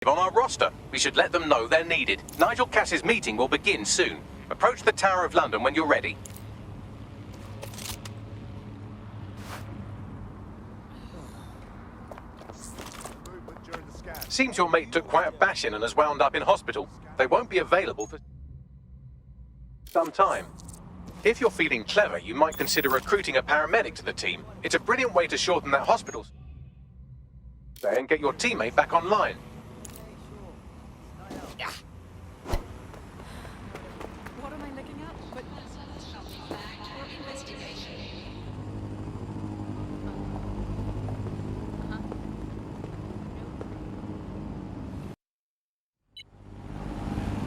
on our roster. We should let them know they're needed. Nigel Cass's meeting will begin soon. Approach the Tower of London when you're ready. Seems your mate took quite a bashing and has wound up in hospital. They won't be available for some time. If you're feeling clever, you might consider recruiting a paramedic to the team. It's a brilliant way to shorten that hospital stay and get your teammate back online. What am I looking at?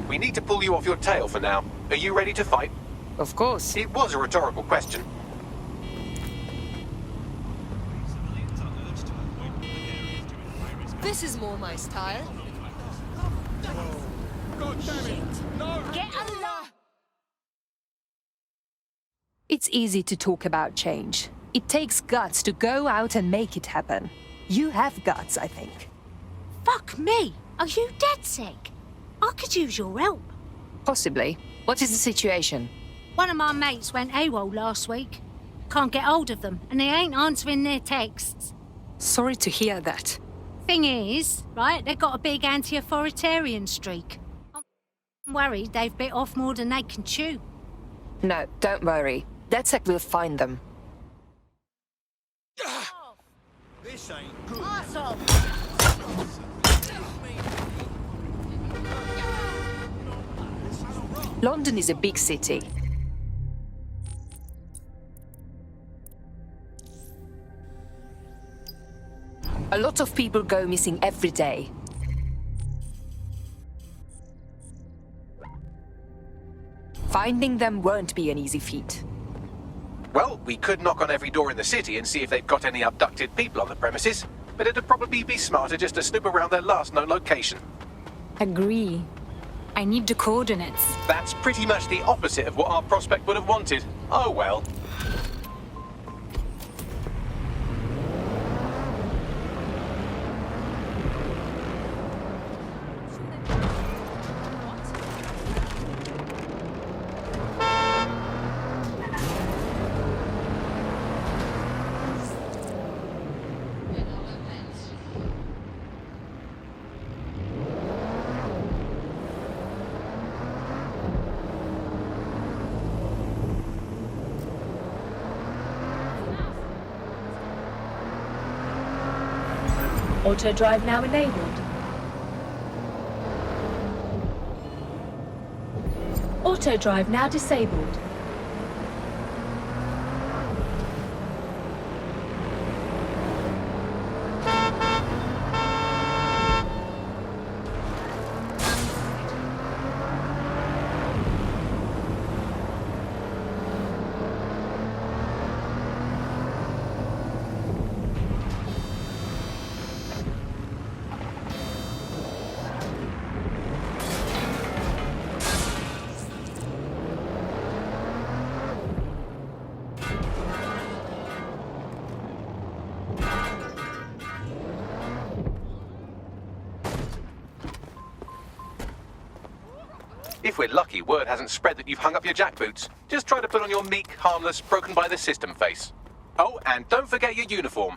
We need to pull you off your tail for now. Are you ready to fight? Of course. It was a rhetorical question. This is more my style. God damn it! No! Get Allah! It's easy to talk about change. It takes guts to go out and make it happen. You have guts, I think. Fuck me! Are you dead sick? I could use your help. Possibly. What is the situation? One of my mates went AWOL last week. Can't get hold of them, and they ain't answering their texts. Sorry to hear that. Thing is, right, they've got a big anti-authoritarian streak. I'm worried they've bit off more than they can chew. No, don't worry. DedSec will find them. This ain't good. Arsehole! London is a big city. A lot of people go missing every day. Finding them won't be an easy feat. Well, we could knock on every door in the city and see if they've got any abducted people on the premises, but it'd probably be smarter just to snoop around their last known location. Agree. I need the coordinates. That's pretty much the opposite of what our prospect would have wanted. Oh well. Auto drive now enabled. Auto drive now disabled. If we're lucky, word hasn't spread that you've hung up your jackboots. Just try to put on your meek, harmless, broken by the system face. Oh, and don't forget your uniform.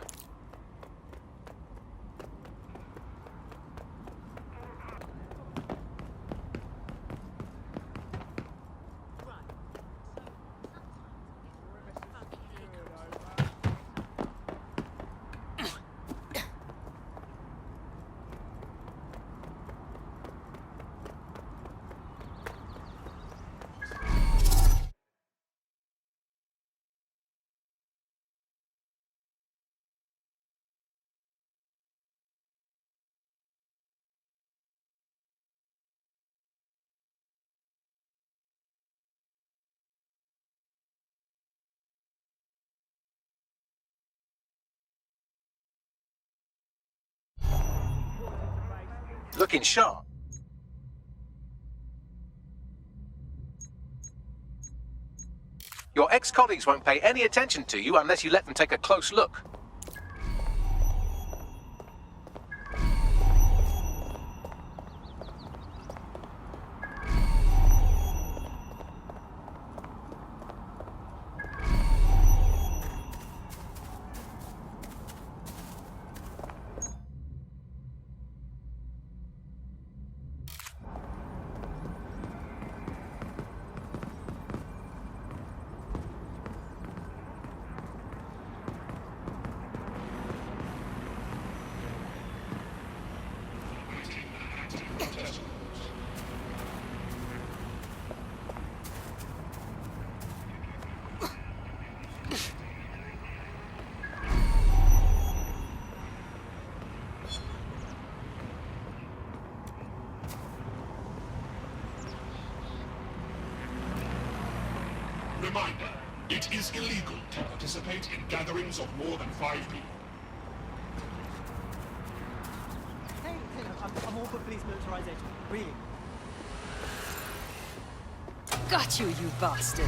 Looking sharp. Your ex-colleagues won't pay any attention to you unless you let them take a close look. Reminder, it is illegal to participate in gatherings of more than 5 people. Hey, I'm all for police militarization. Really. Got you, you bastard!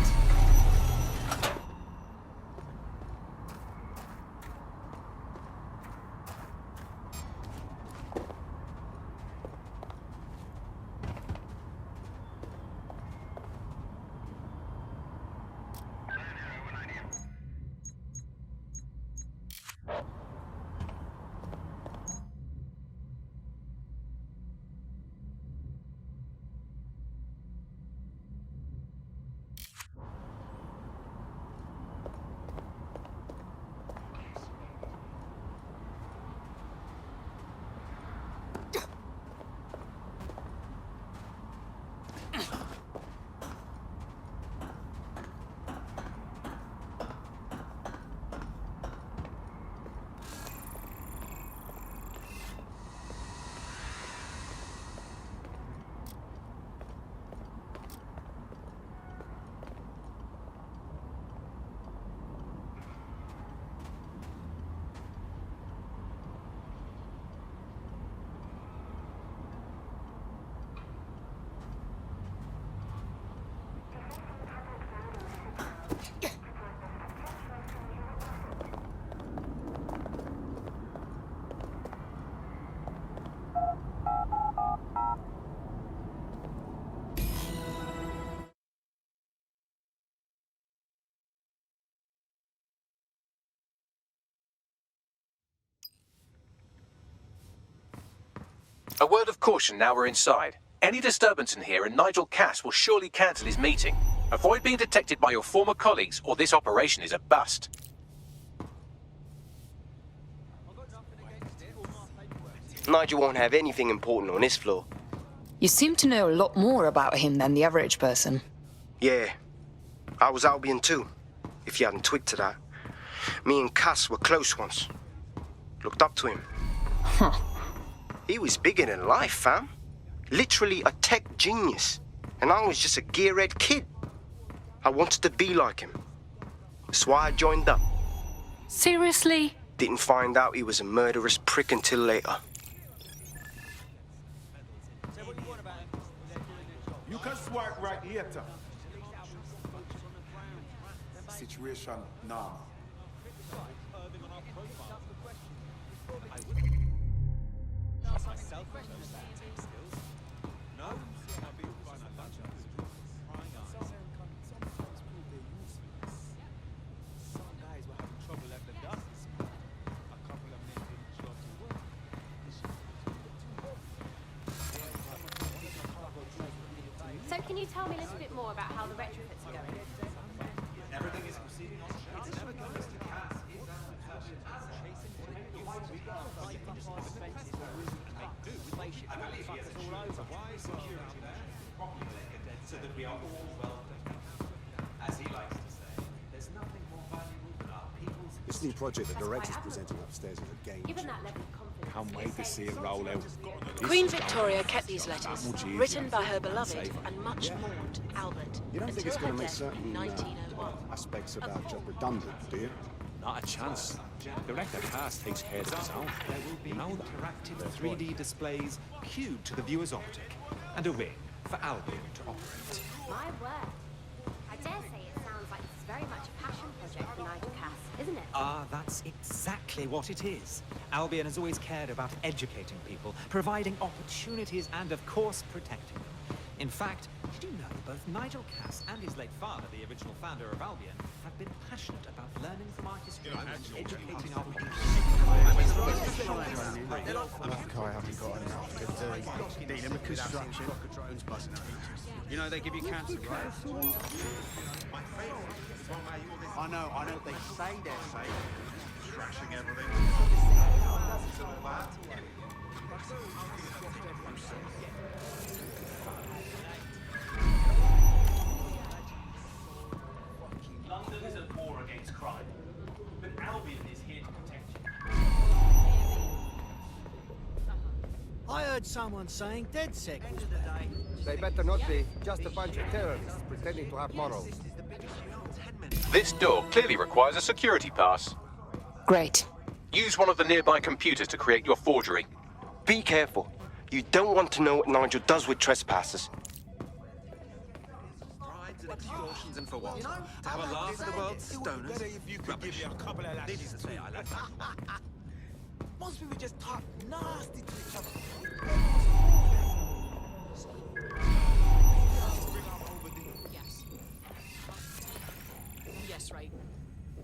A word of caution now we're inside. Any disturbance in here and Nigel Cass will surely cancel his meeting. Avoid being detected by your former colleagues or this operation is a bust. Nigel won't have anything important on this floor. You seem to know a lot more about him than the average person. Yeah, I was Albion too, if you hadn't twigged to that. Me and Cass were close once. Looked up to him. Huh. He was bigger than life, fam. Literally a tech genius. And I was just a gearhead kid. I wanted to be like him. That's why I joined up. Seriously? Didn't find out he was a murderous prick until later. You can swipe right later. Situation now. So can you tell me a little bit more about how the retrofits are going? Everything is proceeding on track. It's never going to Cass. I believe he has assured why security there, properly so that we are all welcome. As he likes to say, there's nothing more valuable than our people's... This new project the director's presenting upstairs is a game Given changer. that level of confidence, Can't wait to see it roll out. Queen Victoria kept these letters, written by her beloved and much mourned Albert, You don't think until it's going her to make death certain in 1901. aspects of our job redundant, do you? Not a chance. Director Cass takes care of his own. There will be interactive 3D displays cued to the viewer's optic, and a ring for Albion to operate. my word. I dare say it sounds like this is very much a passion project for Nigel Cass, isn't it? Ah, that's exactly what it is. Albion has always cared about educating people, providing opportunities, and of course protecting them. In fact, did you know both Nigel Cass and his late father, the original founder of Albion, have been passionate about learning from our history and educating our people? I haven't got enough to do. Dealing with construction. You know they give you cancer, right? I know, they say they're safe. Trashing everything. London is at war against crime, but Albion is here to protect you. I heard heard someone saying DedSec was They better not be. Just a bunch of terrorists pretending to have morals. This door clearly requires a security pass. Great. Use one of the nearby computers to create your forgery. Be careful. You don't want to know what Nigel does with trespassers. Rides and excursions and for what? To have a laugh at the world's stoners? Rubbish. Needless to say, I like that. Most people just talk nasty to each other. Yes. Yes, right.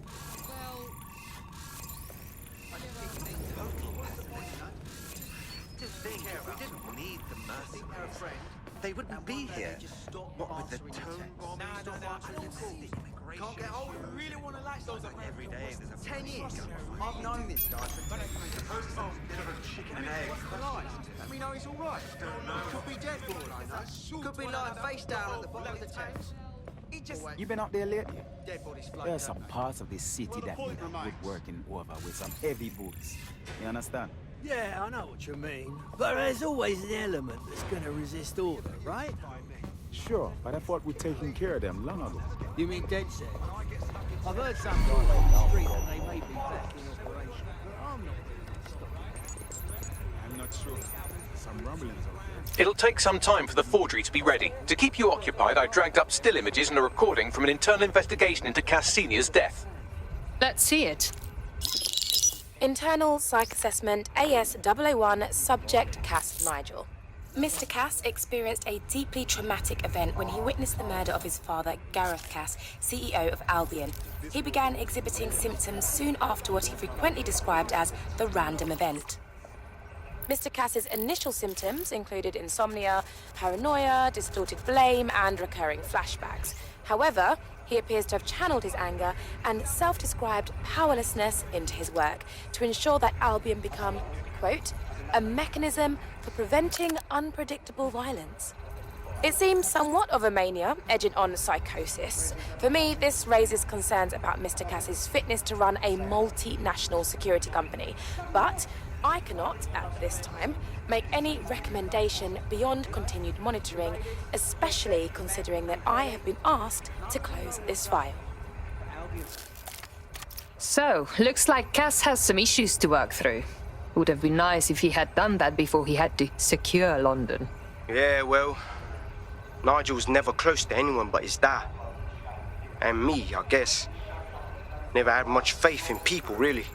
Well, To think we didn't need the mercy. They wouldn't be here. What with the tone bombing, Can't get old. We really want to like those every day there's a 10 years. I've known this guy for 10 years. bit of a chicken and egg. Let me know he's all right. Could be dead for all I know. Could be lying face down at the bottom of the Thames. He just... You been up there lately? Dead bodies There are floating some up. parts of this city that need a good working over with some heavy boots. You understand? Yeah, I know what you mean. But there's always an element that's gonna resist order, right? Sure, but I thought we'd taken care of them long ago. You mean DedSec? I've heard some guys on the street that they may be back in operation. I'm not really stopping. I'm not sure. Some rumblings out there. It'll take some time for the forgery to be ready. To keep you occupied, I dragged up still images and a recording from an internal investigation into Cass Senior's death. Let's see it. Internal Psych Assessment AS001 Subject Cass Nigel. Mr. Cass experienced a deeply traumatic event when he witnessed the murder of his father, Gareth Cass, CEO of Albion. He began exhibiting symptoms soon after what he frequently described as the random event. Mr. Cass's initial symptoms included insomnia, paranoia, distorted blame, and recurring flashbacks. However, he appears to have channeled his anger and self-described powerlessness into his work to ensure that Albion become, quote, a mechanism for preventing unpredictable violence. It seems somewhat of a mania, edging on psychosis. For me, this raises concerns about Mr. Cass's fitness to run a multinational security company. But I cannot, at this time, make any recommendation beyond continued monitoring, especially considering that I have been asked to close this file. So, looks like Cass has some issues to work through. Would have been nice if he had done that before he had to secure London. Yeah, well, Nigel's never close to anyone but his dad. And me, I guess. Never had much faith in people, really.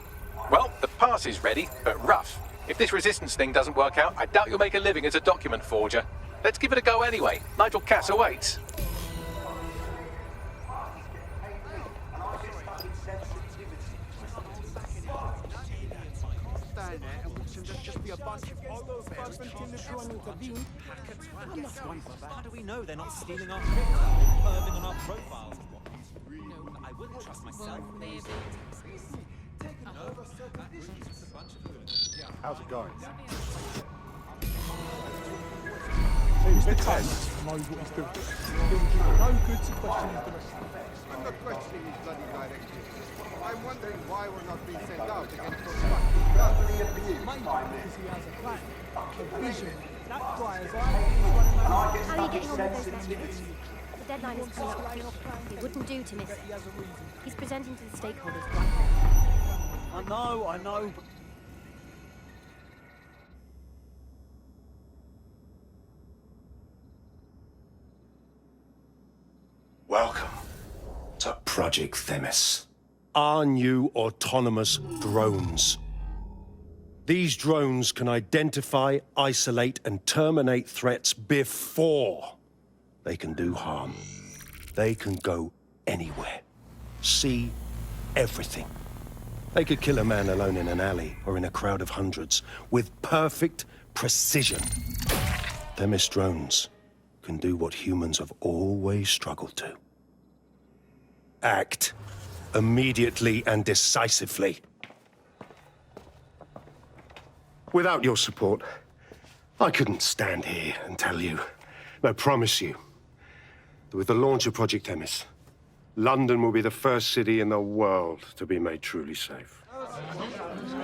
Well, the pass is ready, but rough. If this resistance thing doesn't work out, I doubt you'll make a living as a document forger. Let's give it a go anyway. Nigel Cass awaits. Stand there and watch them just be a bunch of How do we know they're not stealing our credit, perving on our profiles and whatnot? I wouldn't trust myself. How's it going? Mr. Cass knows what he's doing. It would do no good to question his direction. I'm not questioning his bloody direction. I'm wondering why we're not being sent out against those fucking Maybe because he has a plan, a vision. That guy is running How are you getting on with those documents? The deadline is coming up. It wouldn't do to miss it. He's presenting to the stakeholders right now. I know, but... Welcome to Project Themis. Our new autonomous drones. These drones can identify, isolate, and terminate threats before they can do harm. They can go anywhere, see everything. They could kill a man alone in an alley or in a crowd of hundreds with perfect precision. Themis drones can do what humans have always struggled to. Act immediately and decisively. Without your support, I couldn't stand here and tell you, I promise you, that with the launch of Project Themis, London will be the first city in the world to be made truly safe.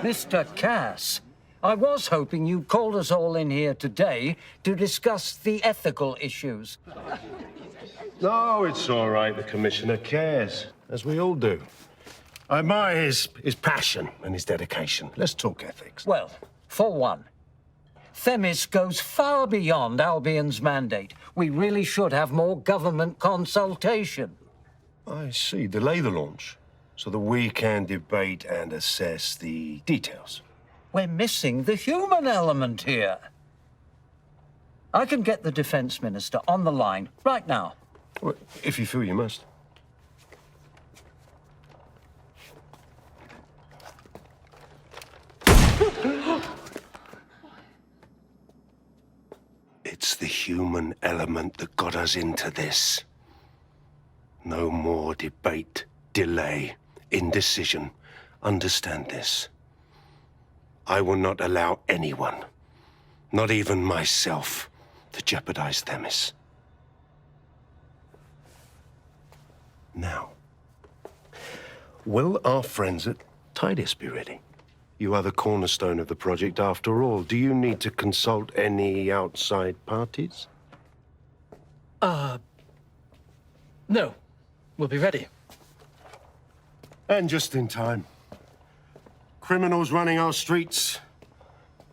Mr. Cass, I was hoping you called us all in here today to discuss the ethical issues. No, it's all right. The Commissioner cares, as we all do. I admire his passion and his dedication. Let's talk ethics. Well, for one, Themis goes far beyond Albion's mandate. We really should have more government consultation. I see. Delay the launch so that we can debate and assess the details. We're missing the human element here. I can get the Defense Minister on the line right now. Well, if you feel you must. It's the human element that got us into this. No more debate, delay, indecision. Understand this. I will not allow anyone, not even myself, to jeopardize Themis. Now, will our friends at Tidus be ready? You are the cornerstone of the project after all. Do you need to consult any outside parties? No. We'll be ready. And just in time. Criminals running our streets.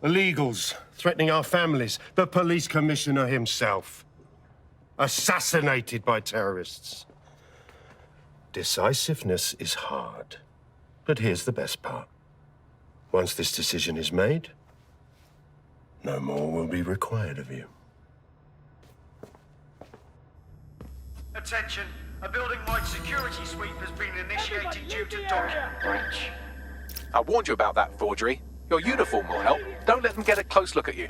Illegals threatening our families. The police commissioner himself. Assassinated by terrorists. Decisiveness is hard. But here's the best part. Once this decision is made, no more will be required of you. Attention, a building-wide security sweep has been initiated due to document breach. I warned you about that forgery. Your uniform will help. Don't let them get a close look at you.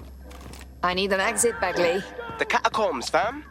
I need an exit, Bagley. The catacombs, fam.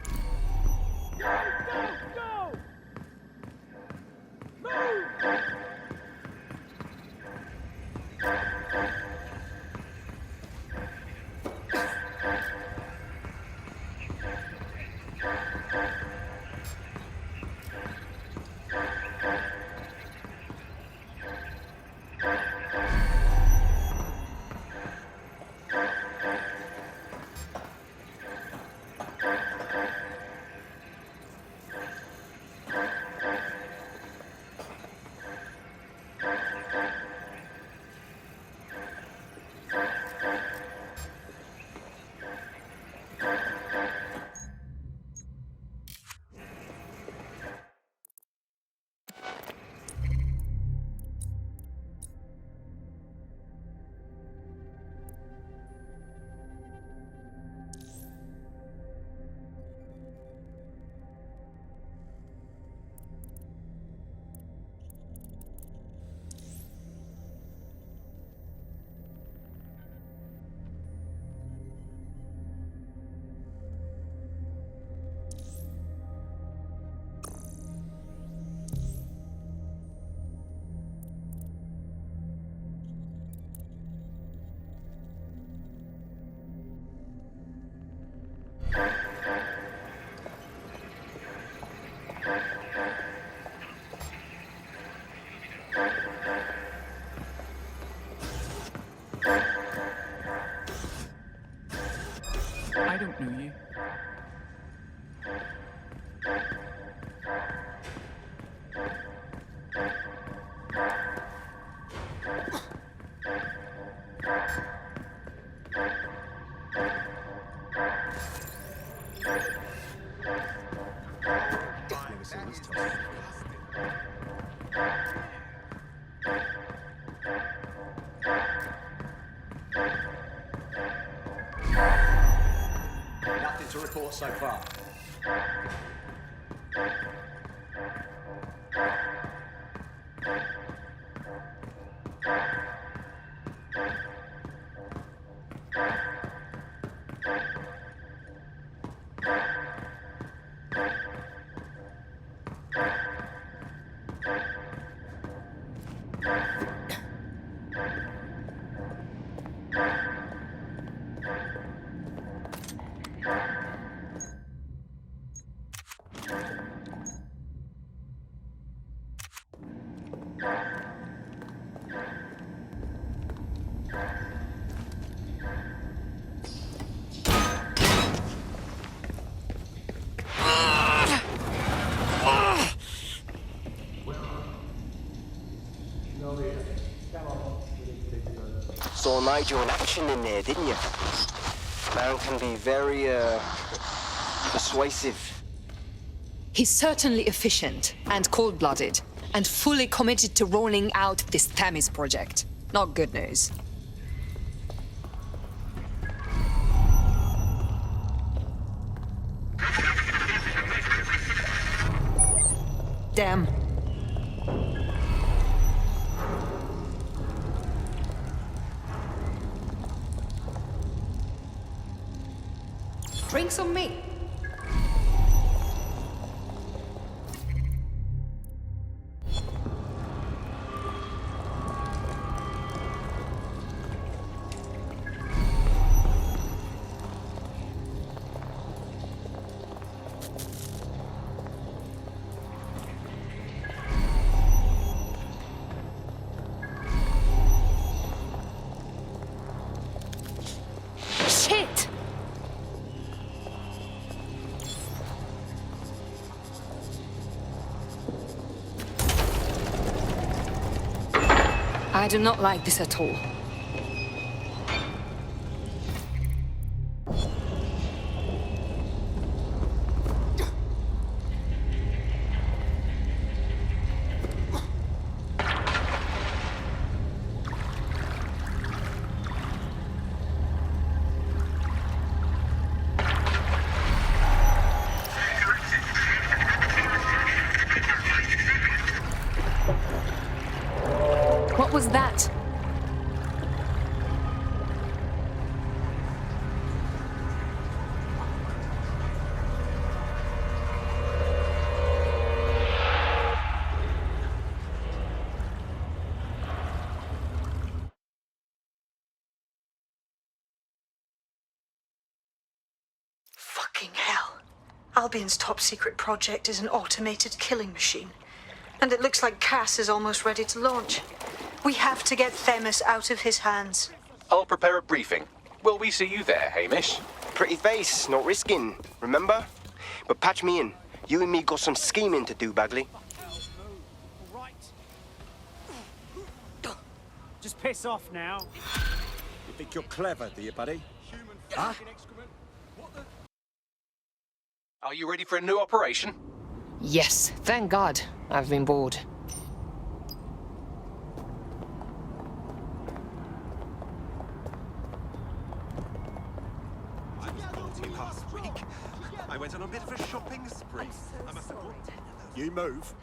I don't know you. Nothing to report so far. saw Nigel in action in there, didn't you? Man can be very, persuasive. He's certainly efficient and cold-blooded, and fully committed to rolling out this Themis project. Not good news. Damn. Drinks on me. Shit! I do not like this at all. What was that? Fucking hell. Albion's top secret project is an automated killing machine. And it looks like Cass is almost ready to launch. We have to get Themis out of his hands. I'll prepare a briefing. Will we see you there, Hamish? Pretty face, not risking, remember? But patch me in. You and me got some scheming to do, Bagley. Just piss off now. You think you're clever, do you, buddy? Huh? Are you ready for a new operation? Yes, thank God. I've been bored. I was naughty last week. I went on a bit of a shopping spree. I must have bought 10 of those. You move.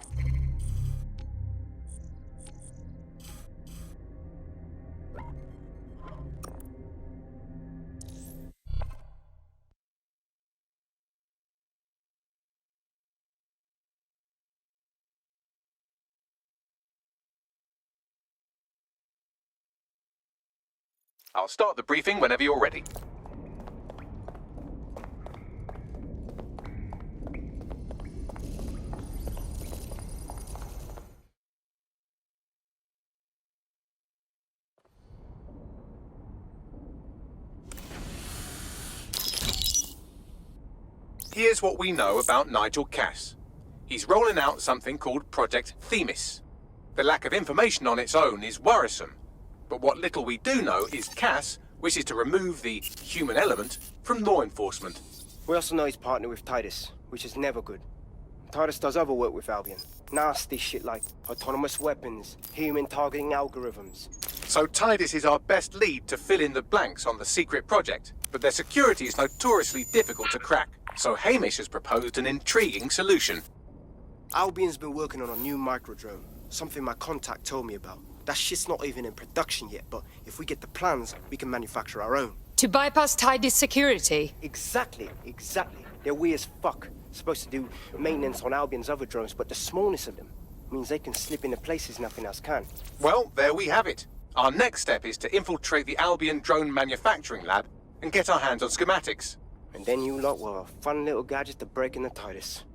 I'll start the briefing whenever you're ready. Here's what we know about Nigel Cass. He's rolling out something called Project Themis. The lack of information on its own is worrisome. But what little we do know is Cass wishes to remove the human element from law enforcement. We also know he's partnered with Titus, which is never good. Titus does other work with Albion. Nasty shit like autonomous weapons, human targeting algorithms. So Titus is our best lead to fill in the blanks on the secret project, but their security is notoriously difficult to crack. So Hamish has proposed an intriguing solution. Albion's been working on a new microdrone, something my contact told me about. That shit's not even in production yet, but if we get the plans, we can manufacture our own. To bypass Tidy's security? Exactly. They're weird as fuck. Supposed to do maintenance on Albion's other drones, but the smallness of them means they can slip into places nothing else can. Well, there we have it. Our next step is to infiltrate the Albion drone manufacturing lab and get our hands on schematics. And then you lot will have a fun little gadget to break in the Titus.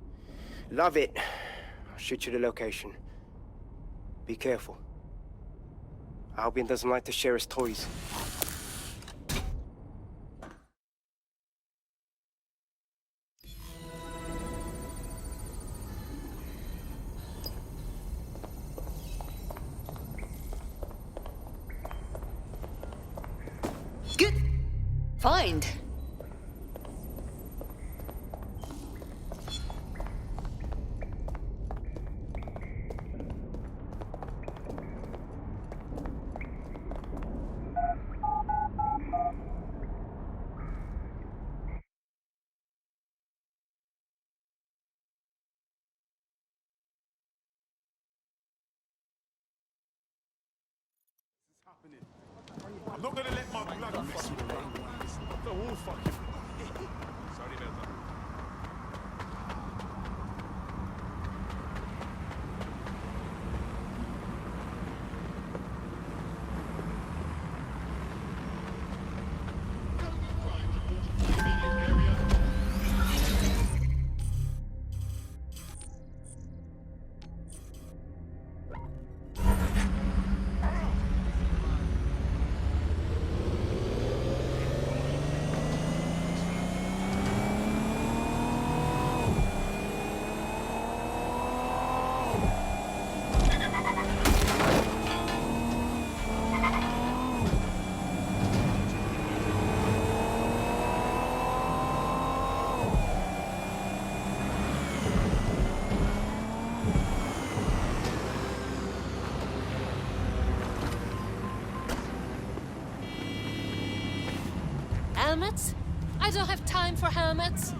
Love it. I'll shoot you the location. Be careful. Albion doesn't like to share his toys. find. I'm not gonna let my blood mess with me. They're all fucking. Sorry about that. Helmets? I don't have time for helmets.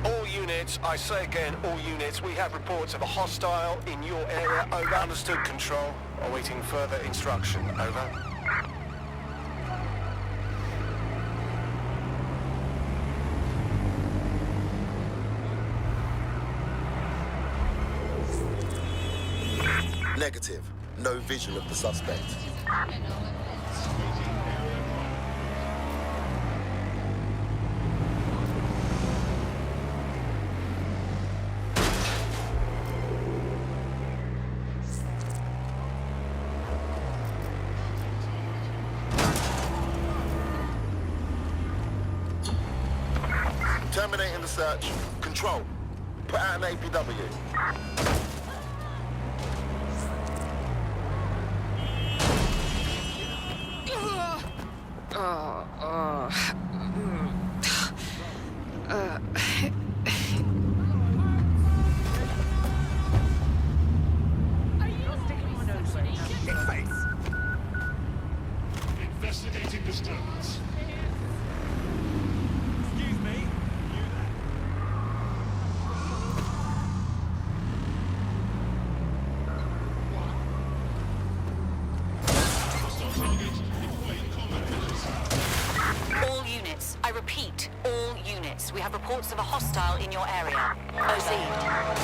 All units, I say again, all units, we have reports of a hostile in your area. Over. Understood, Control. Awaiting further instruction. Over. Negative. No vision of the suspect. Terminating the search. Control. Put out an APW. Investigating disturbance. Excuse me. All units, I repeat, all units. We have reports of a hostile in your area. OZ.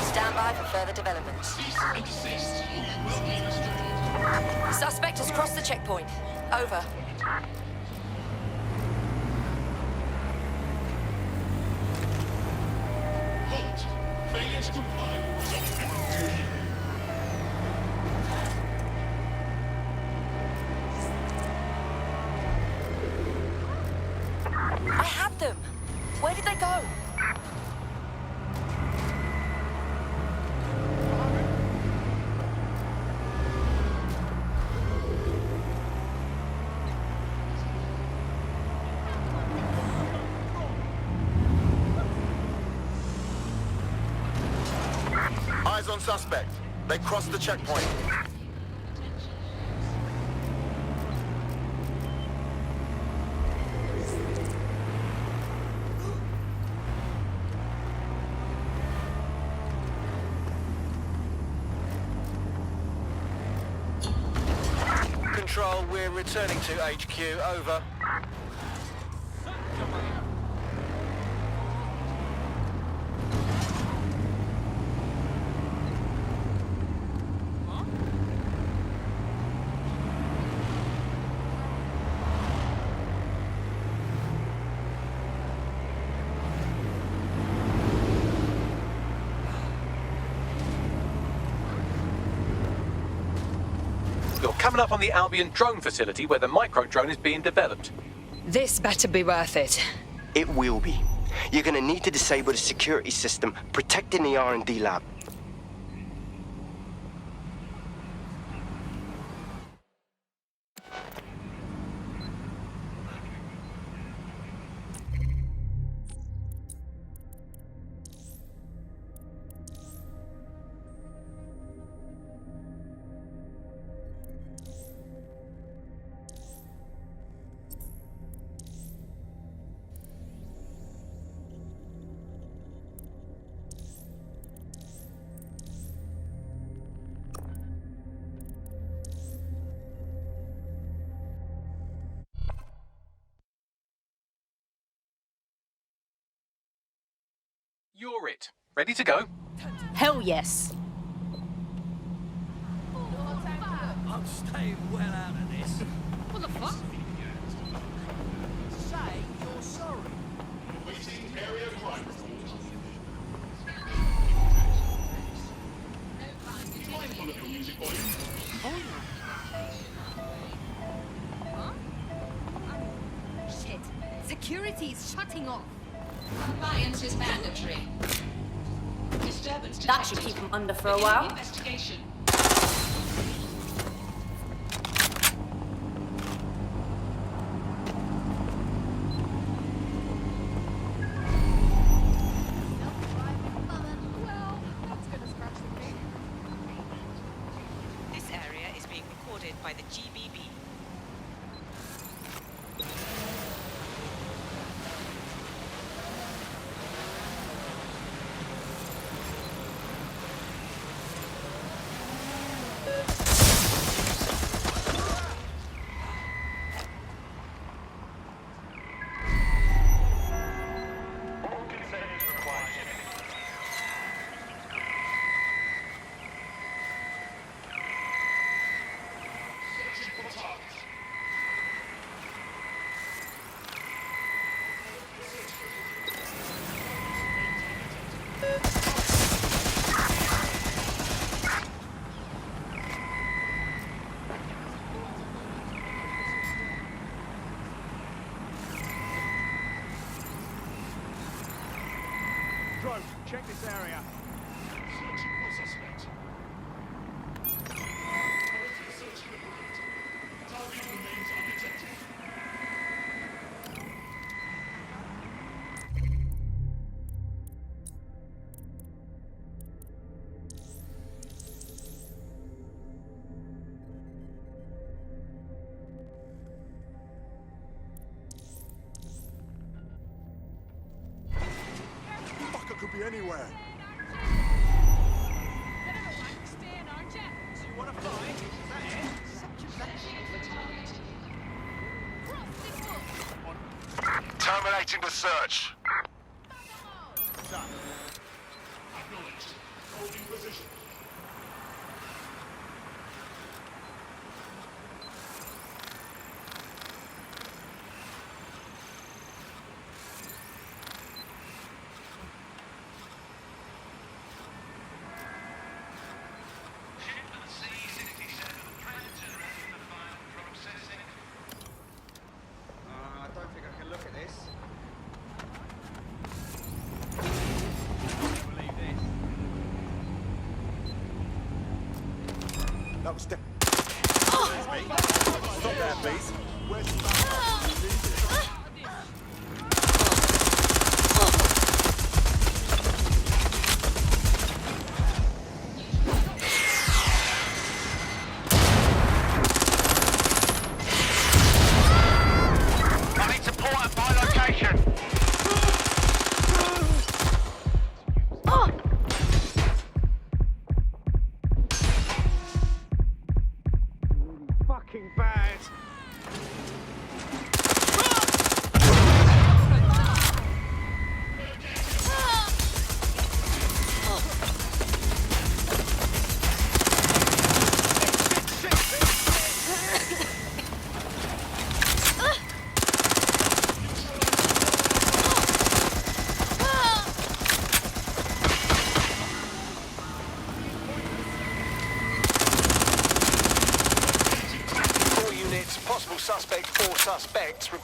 Stand by for further developments. Suspect has crossed the checkpoint. Over. Halt. Failure to comply will result in I had them. Where did they go? Eyes on suspect. They crossed the checkpoint. Control, we're returning to HQ. Over. moving up on the Albion drone facility where the micro-drone is being developed. This better be worth it. It will be. You're gonna need to disable the security system protecting the R&D lab. You're it. Ready to go? Hell yes. I'm staying well out of this. What the fuck? Say you're sorry. Waiting area crime. Mindful of your music volume. Shit. Security is shutting off. Compliance is mandatory. Disturbance That should keep him under for a while. Investigation. This area is being recorded by the GBB. Drone, check this area. Searching for suspect. Currently searching the perimeter. Target remains undetected. Fucker could be anywhere. Terminating the search. Acknowledged. Holding position. I don't think I can look at this. That was Excuse me. Stop there, please. Where's the backup? I need support at my location. Fucking bad.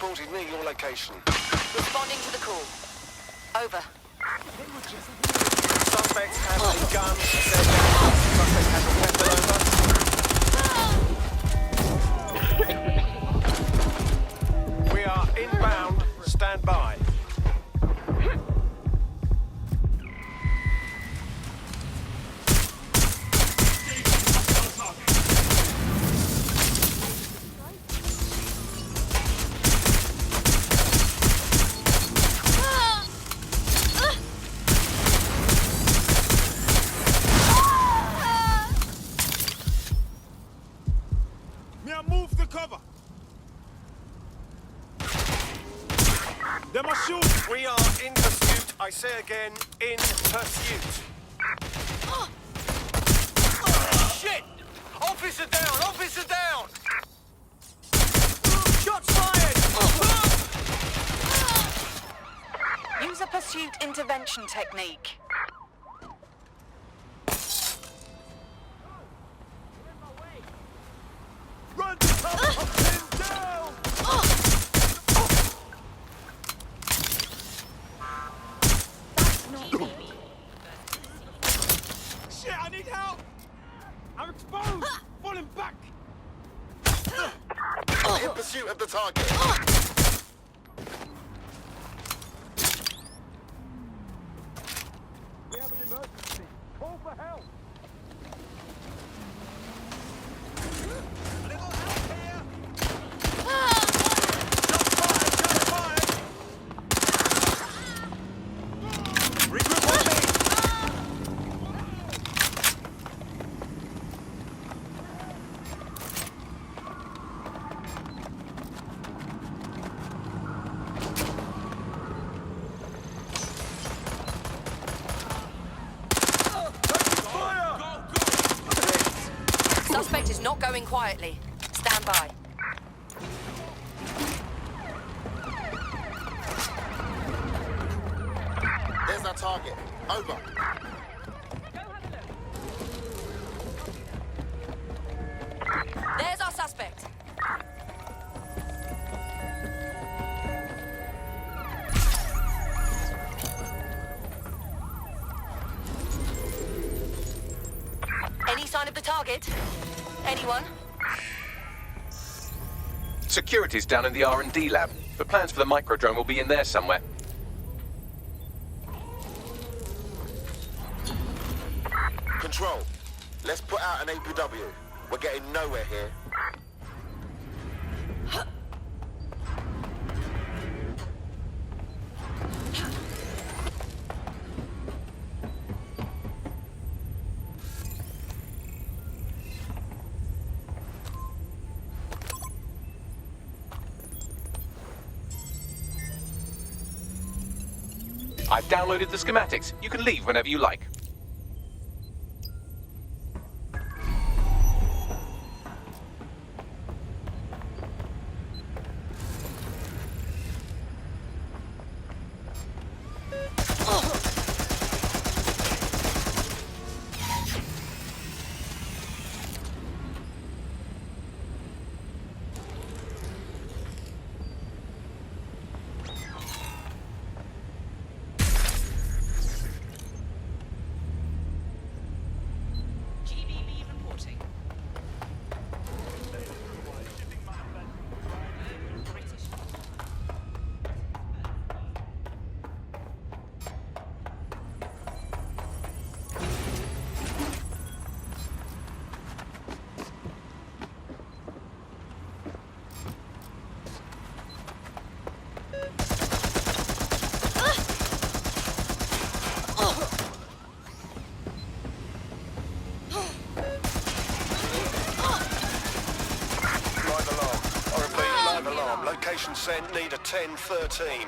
reported near your location. Responding to the call. Over. Suspect has a gun. Suspect has a weapon over. We are inbound. Stand by. Move the cover. Them are shooting. We are in pursuit. I say again, in pursuit. Shit! Officer down! Officer down! Shots fired! Use a pursuit intervention technique. Run to cover! I'm pinned down! Shit, I need help! I'm exposed! Falling back! In pursuit of the target. We have an emergency. Call for help! A little help here! Shots fired! Shots fired! Regroup on me! Suspect is not going quietly. Stand by. There's our target. Over. There's our suspect. Any sign of the target? Anyone? Security's down in the R&D lab. The plans for the microdrone will be in there somewhere. Control. Let's put out an APW. We're getting nowhere here. I've downloaded the schematics. You can leave whenever you like. Location sent, need a 10-13.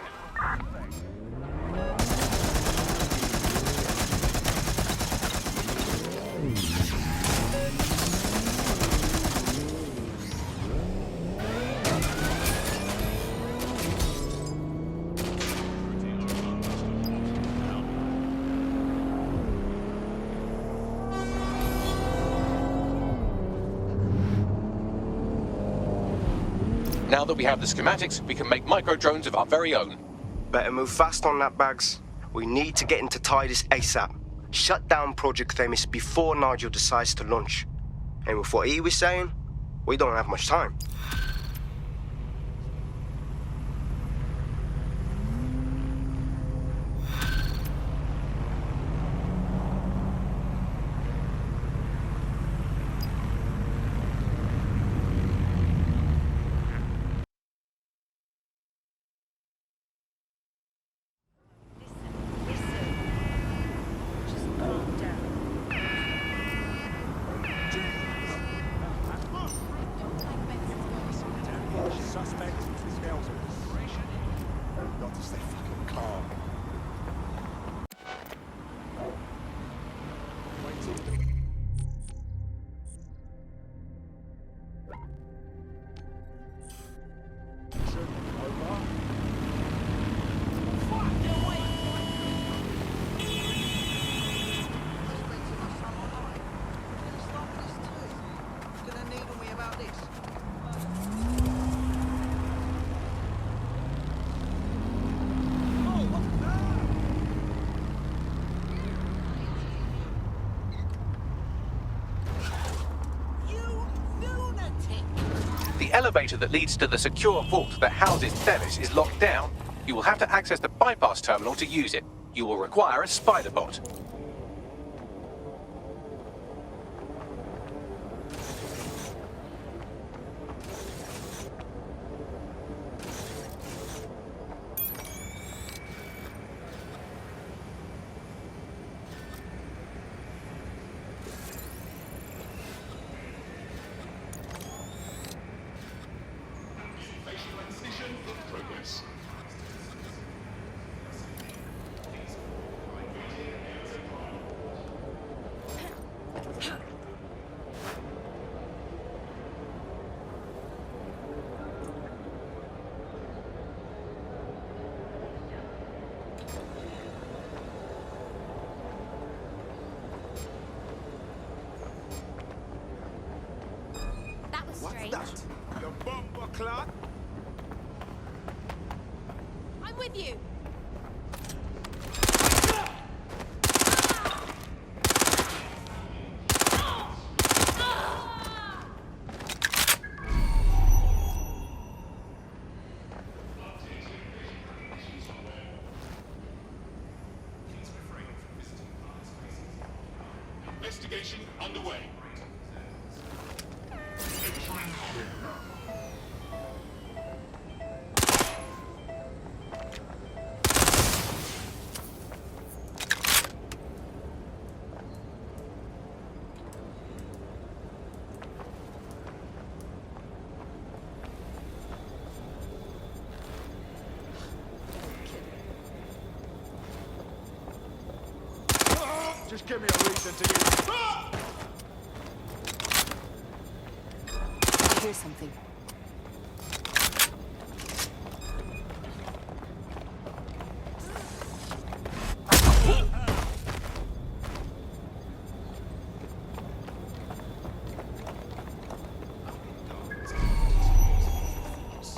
Now that we have the schematics, we can make micro-drones of our very own. Better move fast on that, Bags. We need to get into Titus ASAP. Shut down Project Themis before Nigel decides to launch. And with what he was saying, we don't have much time. The elevator that leads to the secure vault that houses Themis is locked down. You will have to access the bypass terminal to use it. You will require a spider bot. What's that? The bomber clock? I'm with you. Investigation underway. Just give me a reason to use. I hear something.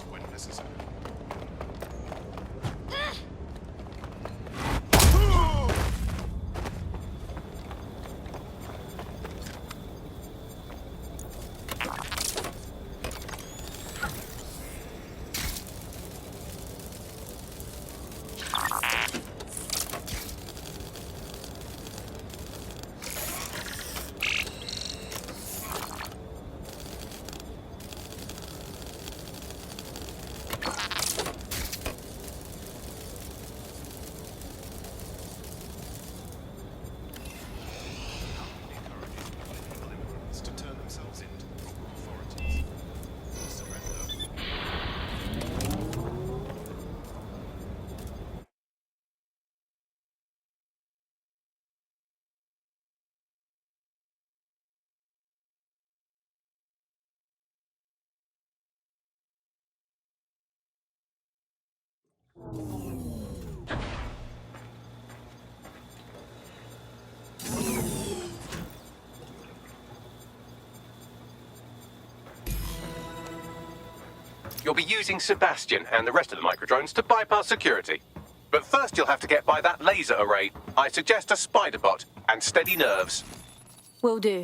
When necessary. you'll be using Sebastian and the rest of the microdrones to bypass security. But first you'll have to get by that laser array. I suggest a spider bot and steady nerves. Will do.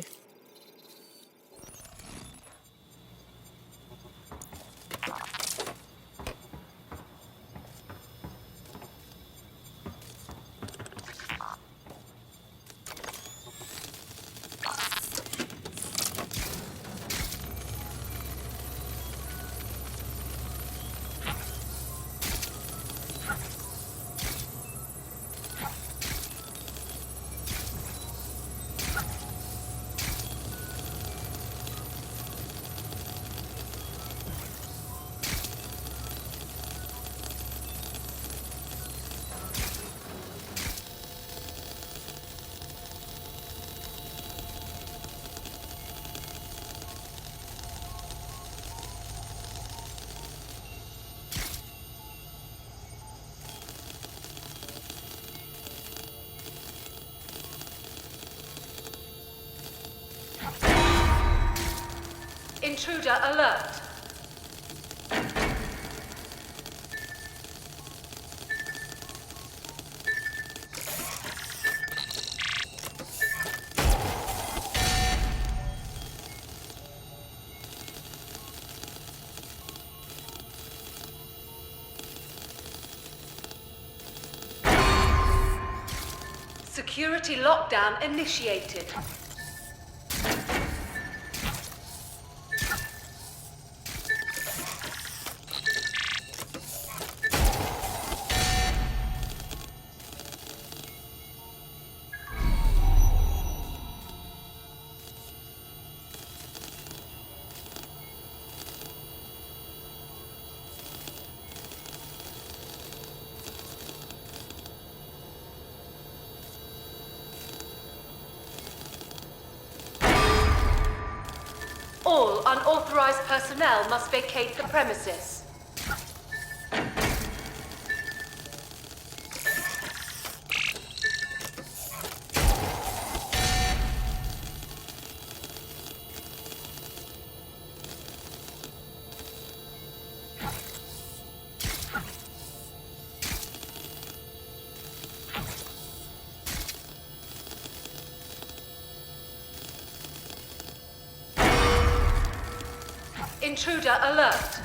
Intruder alert. Security lockdown initiated. All unauthorized personnel must vacate the premises. Intruder alert.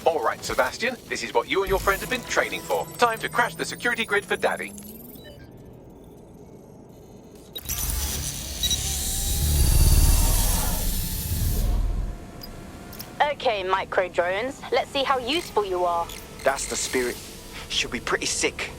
All right, Sebastian, this is what you and your friends have been training for. Time to crash the security grid for Daddy. Okay, micro drones, let's see how useful you are. That's the spirit. Should be pretty sick.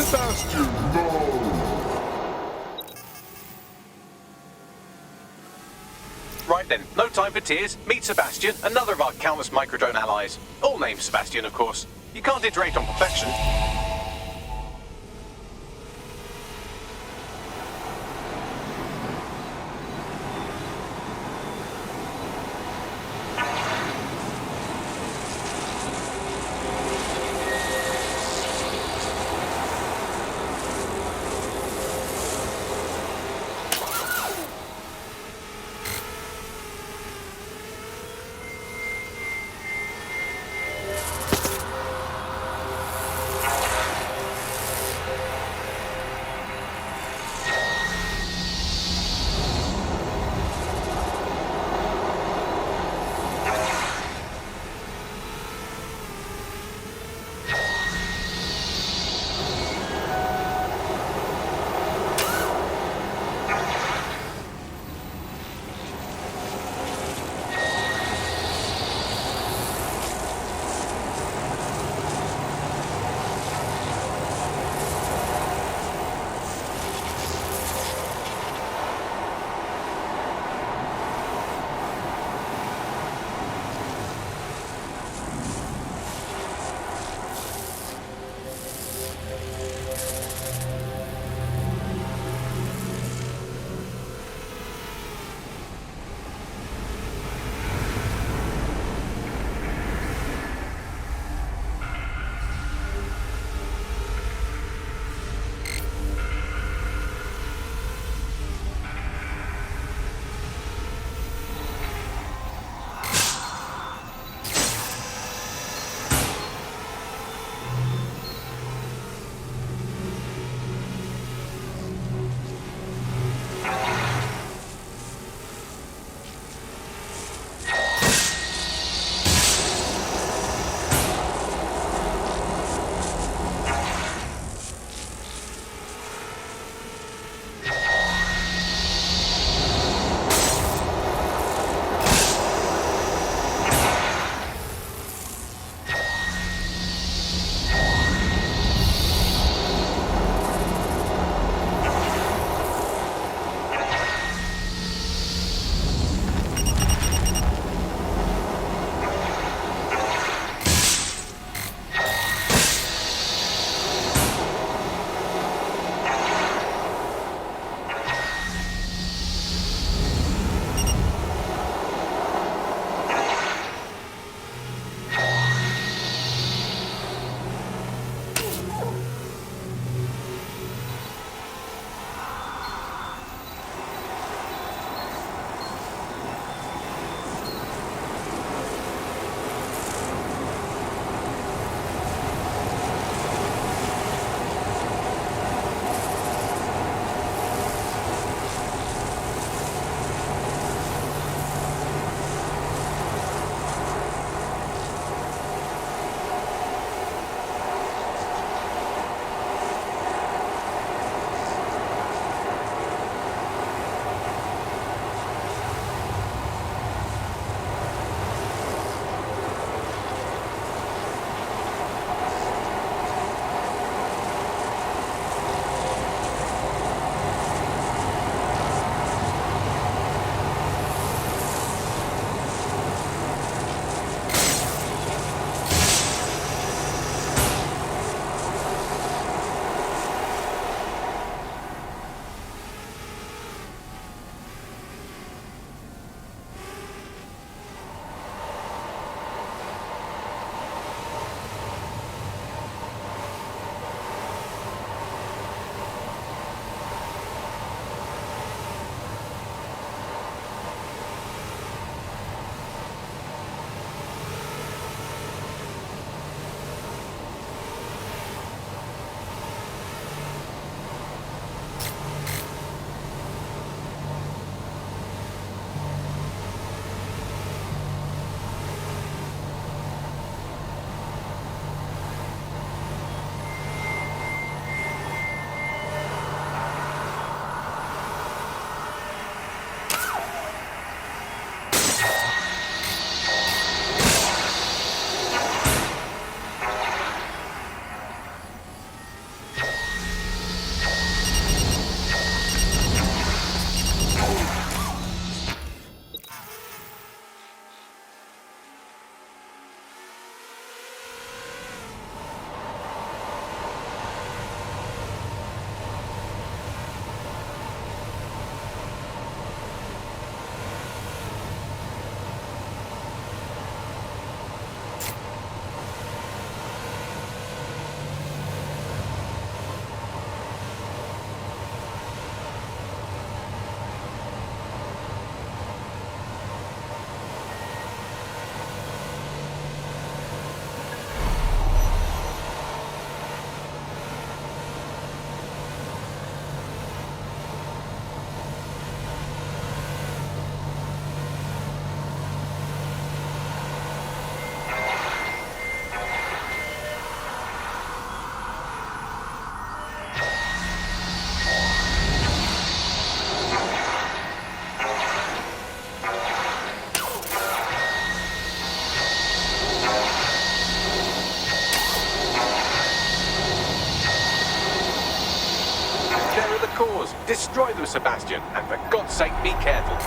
Sebastian, no! Right then, no time for tears. Meet Sebastian, another of our countless microdrone allies. All named Sebastian, of course. You can't iterate on perfection. cause. Destroy them, Sebastian, and for God's sake, be careful.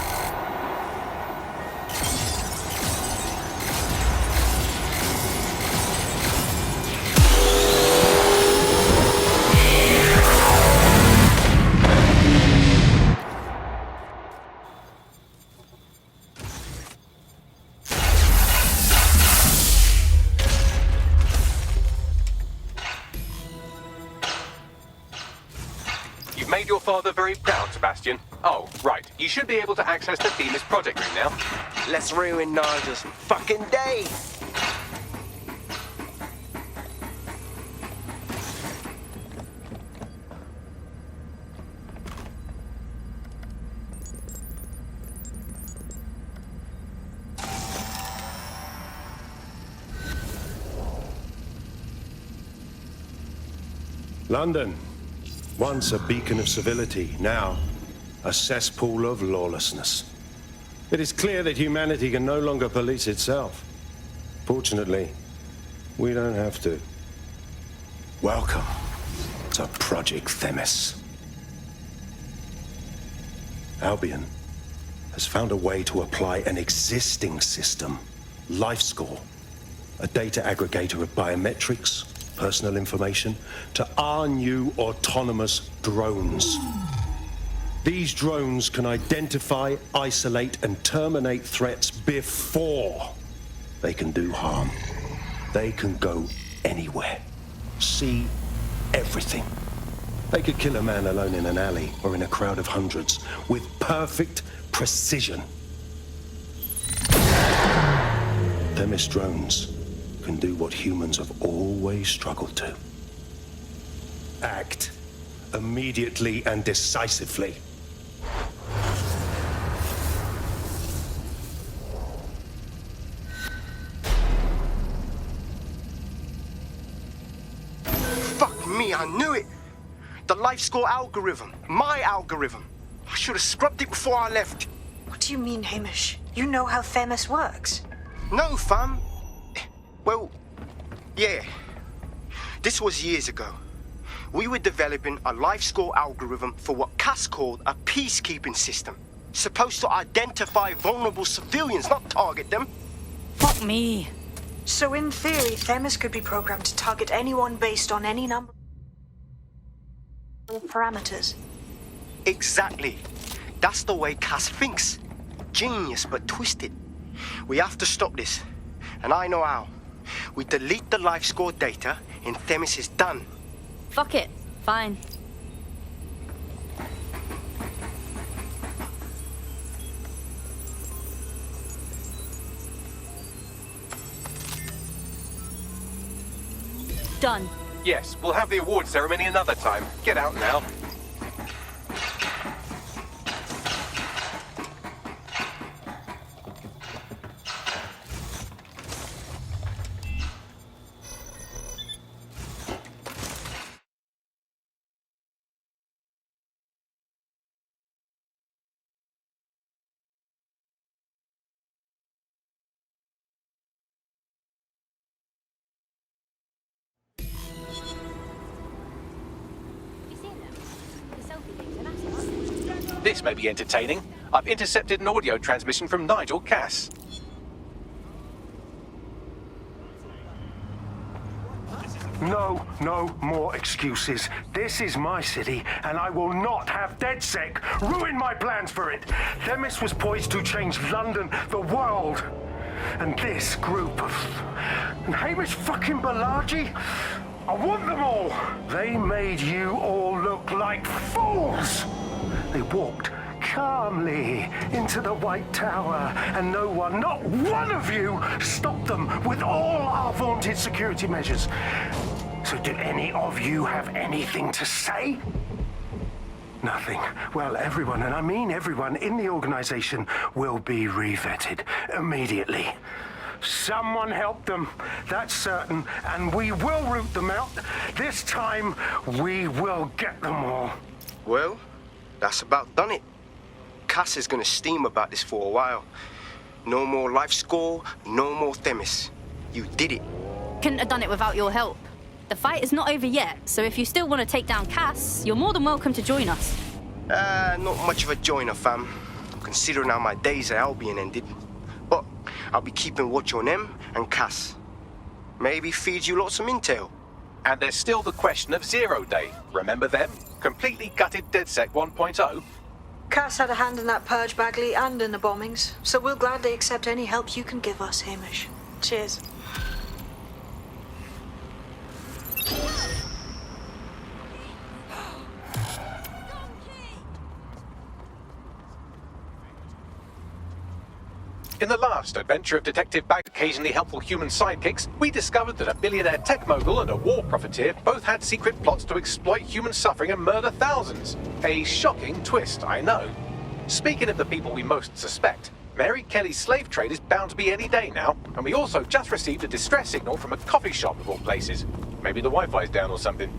You've made your father very proud, Sebastian. Oh, right. You should be able to access the Themis project room now. Let's ruin Nigel's fucking day. London, once a beacon of civility, now a cesspool of lawlessness. It is clear that humanity can no longer police itself. Fortunately, we don't have to. Welcome to Project Themis. Albion has found a way to apply an existing system, LifeScore, a data aggregator of biometrics, personal information, to our new autonomous drones. These drones can identify, isolate, and terminate threats before they can do harm. They can go anywhere, see everything. They could kill a man alone in an alley or in a crowd of hundreds with perfect precision. Themis drones can do what humans have always struggled to. Act immediately and decisively. Fuck me, I knew it. The LifeScore algorithm. My algorithm. I should have scrubbed it before I left. What do you mean, Hamish? You know how Themis works? No, fam. Well, yeah. This was years ago. We were developing a LifeScore algorithm for what Cass called a peacekeeping system. Supposed to identify vulnerable civilians, not target them. Fuck me. So in theory, Themis could be programmed to target anyone based on any number of parameters. Exactly. That's the way Cass thinks. Genius, but twisted. We have to stop this. And I know how. We delete the LifeScore data, and Themis is done. Fuck it. Fine. Done. Yes, we'll have the award ceremony another time. Get out now. This may be entertaining. I've intercepted an audio transmission from Nigel Cass. No more excuses. This is my city, and I will not have DedSec ruin my plans for it. Themis was poised to change London, the world. And this group of... And Hamish fucking Balaji? I want them all. They made you all look like fools. They walked calmly into the White Tower, and no one, not one of you, stopped them with all our vaunted security measures. So do any of you have anything to say? Nothing. Well, everyone, and I mean everyone in the organization, will be revetted immediately. Someone help them, that's certain, and we will root them out. This time, we will get them all. Well, that's about done it. Cass is gonna steam about this for a while. No more LifeScore, no more Themis. You did it. Couldn't have done it without your help. The fight is not over yet, so if you still want to take down Cass, you're more than welcome to join us. Not much of a joiner, fam. Considering how my days at Albion ended. But I'll be keeping watch on them and Cass. Maybe feed you lots of intel. And there's still the question of Zero Day. Remember them? Completely gutted DedSec 1.0? Cass had a hand in that purge, Bagley, and in the bombings, so we'll gladly accept any help you can give us, Hamish. Cheers. In the last adventure of Detective Bag's occasionally helpful human sidekicks, we discovered that a billionaire tech mogul and a war profiteer both had secret plots to exploit human suffering and murder thousands. A shocking twist, I know. Speaking of the people we most suspect, Mary Kelly's slave trade is bound to be any day now, and we also just received a distress signal from a coffee shop of all places. Maybe the Wi-Fi's down or something.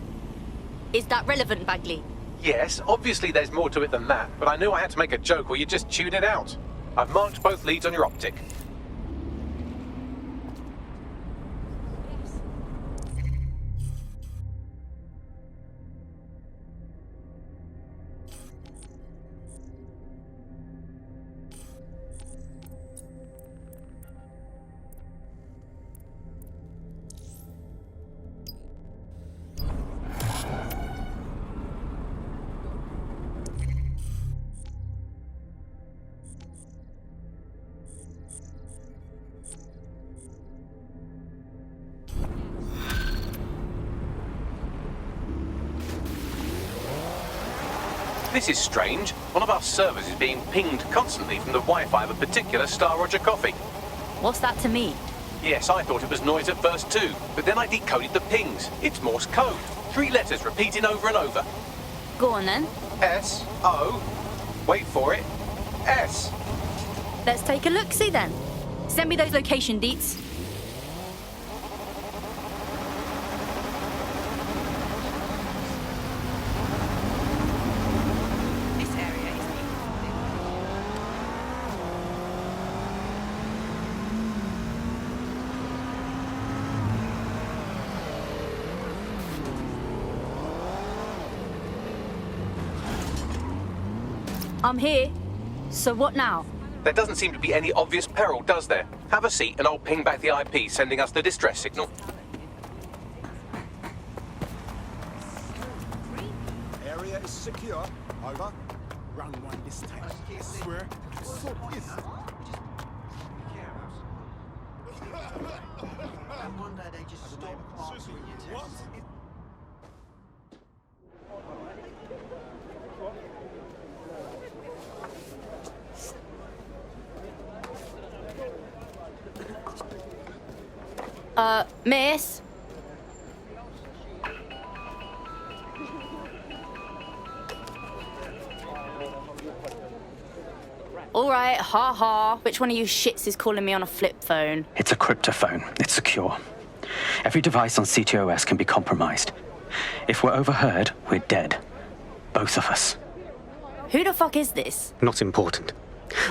Is that relevant, Bagley? Yes, obviously there's more to it than that, but I knew I had to make a joke or you'd just tune it out. I've marked both leads on your optic. This is strange. One of our servers is being pinged constantly from the Wi-Fi of a particular Star Roger coffee. What's that to me? Yes, I thought it was noise at first too, but then I decoded the pings. It's Morse code. 3 letters repeating over and over. Go on then. S-O. Wait for it. S. Let's take a look-see then. Send me those location deets. I'm here. So what now? There doesn't seem to be any obvious peril, does there? Have a seat and I'll ping back the IP sending us the distress signal. Area is secure. Over. Round one this time. I swear. So pissed. I wonder they just stop answering your texts. Miss? Alright, ha. Which one of you shits is calling me on a flip phone? It's a cryptophone. It's secure. Every device on CTOS can be compromised. If we're overheard, we're dead. Both of us. Who the fuck is this? Not important.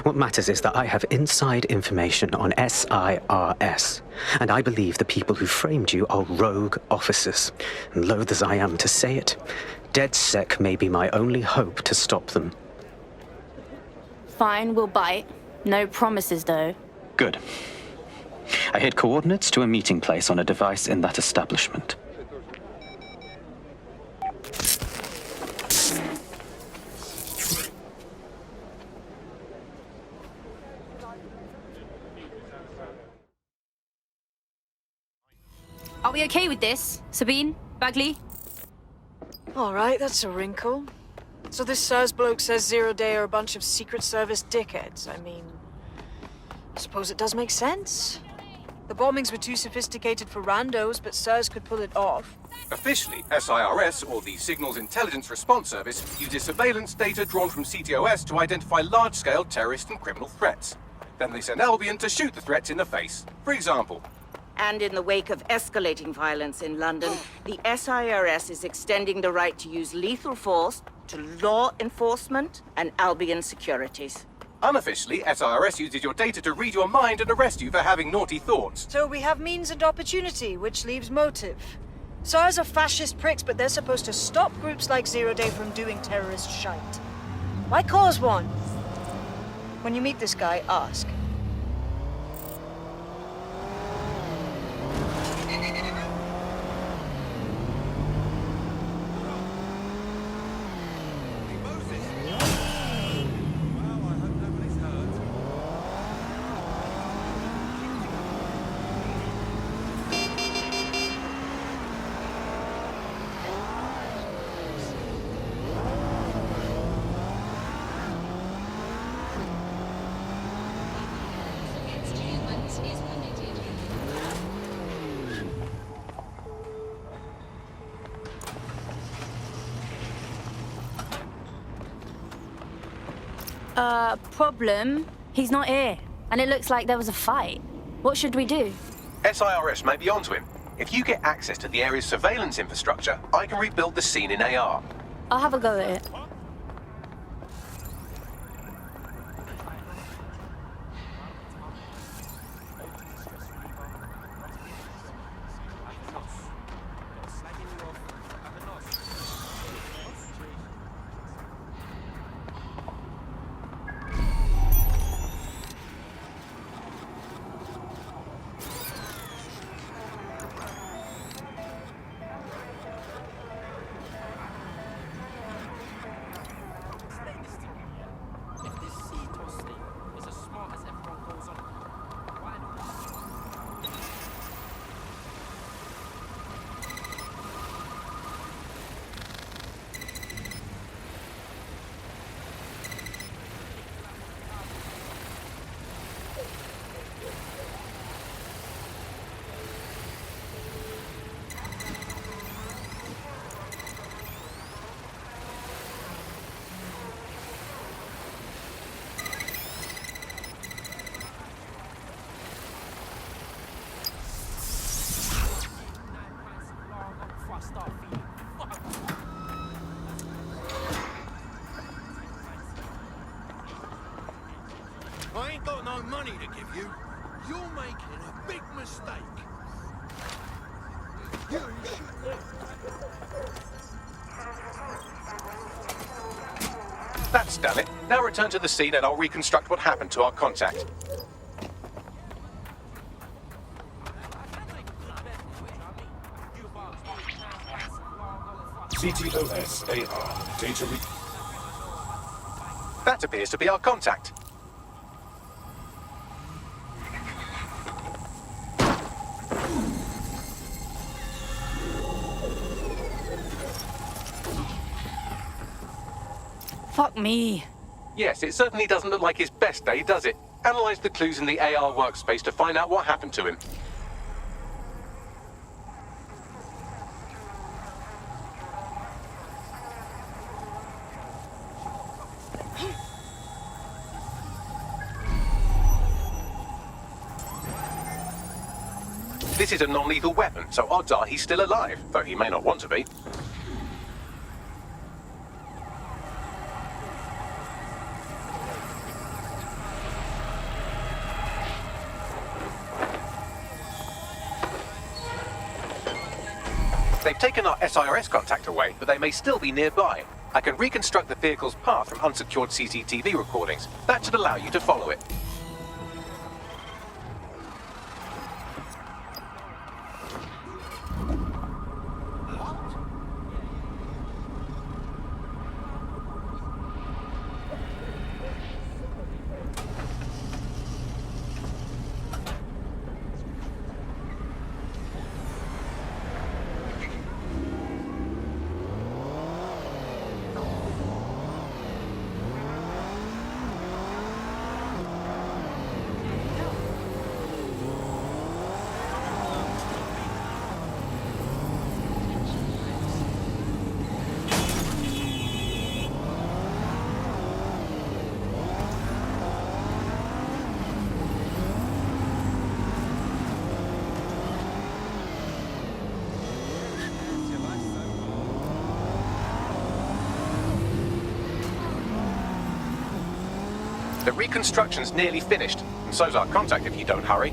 What matters is that I have inside information on SIRS, and I believe the people who framed you are rogue officers. And loath as I am to say it, DedSec may be my only hope to stop them. Fine, we'll bite. No promises, though. Good. I hid coordinates to a meeting place on a device in that establishment. Are we okay with this? Sabine? Bagley? All right, that's a wrinkle. So this SIRS bloke says Zero Day are a bunch of Secret Service dickheads. I mean, I suppose it does make sense. The bombings were too sophisticated for randos, but SIRS could pull it off. Officially, SIRS, or the Signals Intelligence Response Service, uses surveillance data drawn from CTOS to identify large-scale terrorist and criminal threats. Then they send Albion to shoot the threats in the face. For example, And in the wake of escalating violence in London, the SIRS is extending the right to use lethal force to law enforcement and Albion securities. unofficially, SIRS uses your data to read your mind and arrest you for having naughty thoughts. So we have means and opportunity, which leaves motive. SARS are fascist pricks, but they're supposed to stop groups like Zero Day from doing terrorist shite. Why cause one? When you meet this guy, ask. Problem? He's not here. And it looks like there was a fight. What should we do? SIRS may be onto him. If you get access to the area's surveillance infrastructure, I can rebuild the scene in AR. I'll have a go at it. I ain't got no money to give you. You're making a big mistake. That's done it. Now return to the scene and I'll reconstruct what happened to our contact. CTOS AR. Data That appears to be our contact. Fuck me. Yes, it certainly doesn't look like his best day, does it? Analyze the clues in the AR workspace to find out what happened to him. This is a non-lethal weapon, so odds are he's still alive, though he may not want to be. They've taken our SIRS contact away, but they may still be nearby. I can reconstruct the vehicle's path from unsecured CCTV recordings. That should allow you to follow it. The reconstruction's nearly finished, and so's our contact if you don't hurry.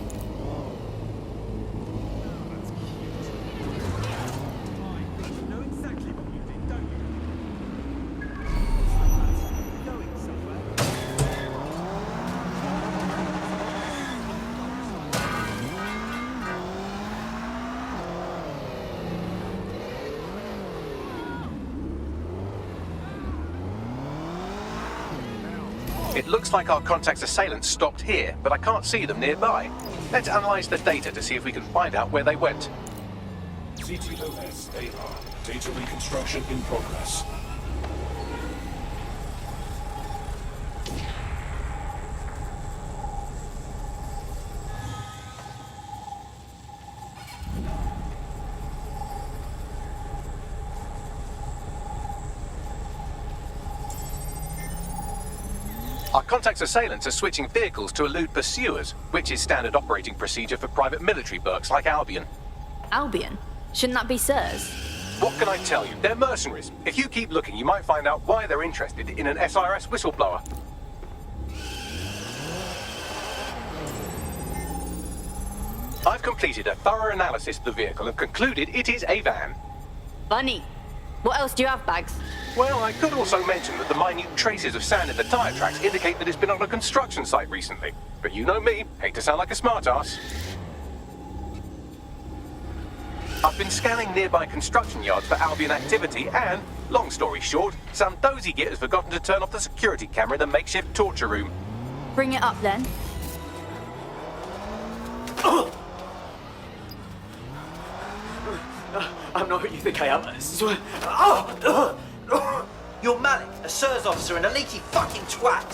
It looks like our contact's assailants stopped here, but I can't see them nearby. Let's analyze the data to see if we can find out where they went. CTOS AR. Data reconstruction in progress. Our contact's assailants are switching vehicles to elude pursuers, which is standard operating procedure for private military burks like Albion. Albion? Shouldn't that be SIRS? What can I tell you? They're mercenaries. If you keep looking, you might find out why they're interested in an SIRS whistleblower. I've completed a thorough analysis of the vehicle and concluded it is a van. Funny. What else do you have, Bags? Well, I could also mention that the minute traces of sand in the tyre tracks indicate that it's been on a construction site recently. But you know me, hate to sound like a smartass. I've been scanning nearby construction yards for Albion activity and, long story short, some dozy git has forgotten to turn off the security camera in the makeshift torture room. Bring it up then. I'm not who you think I am. I swear. You're Malik, a SIRS officer and a leaky fucking twat.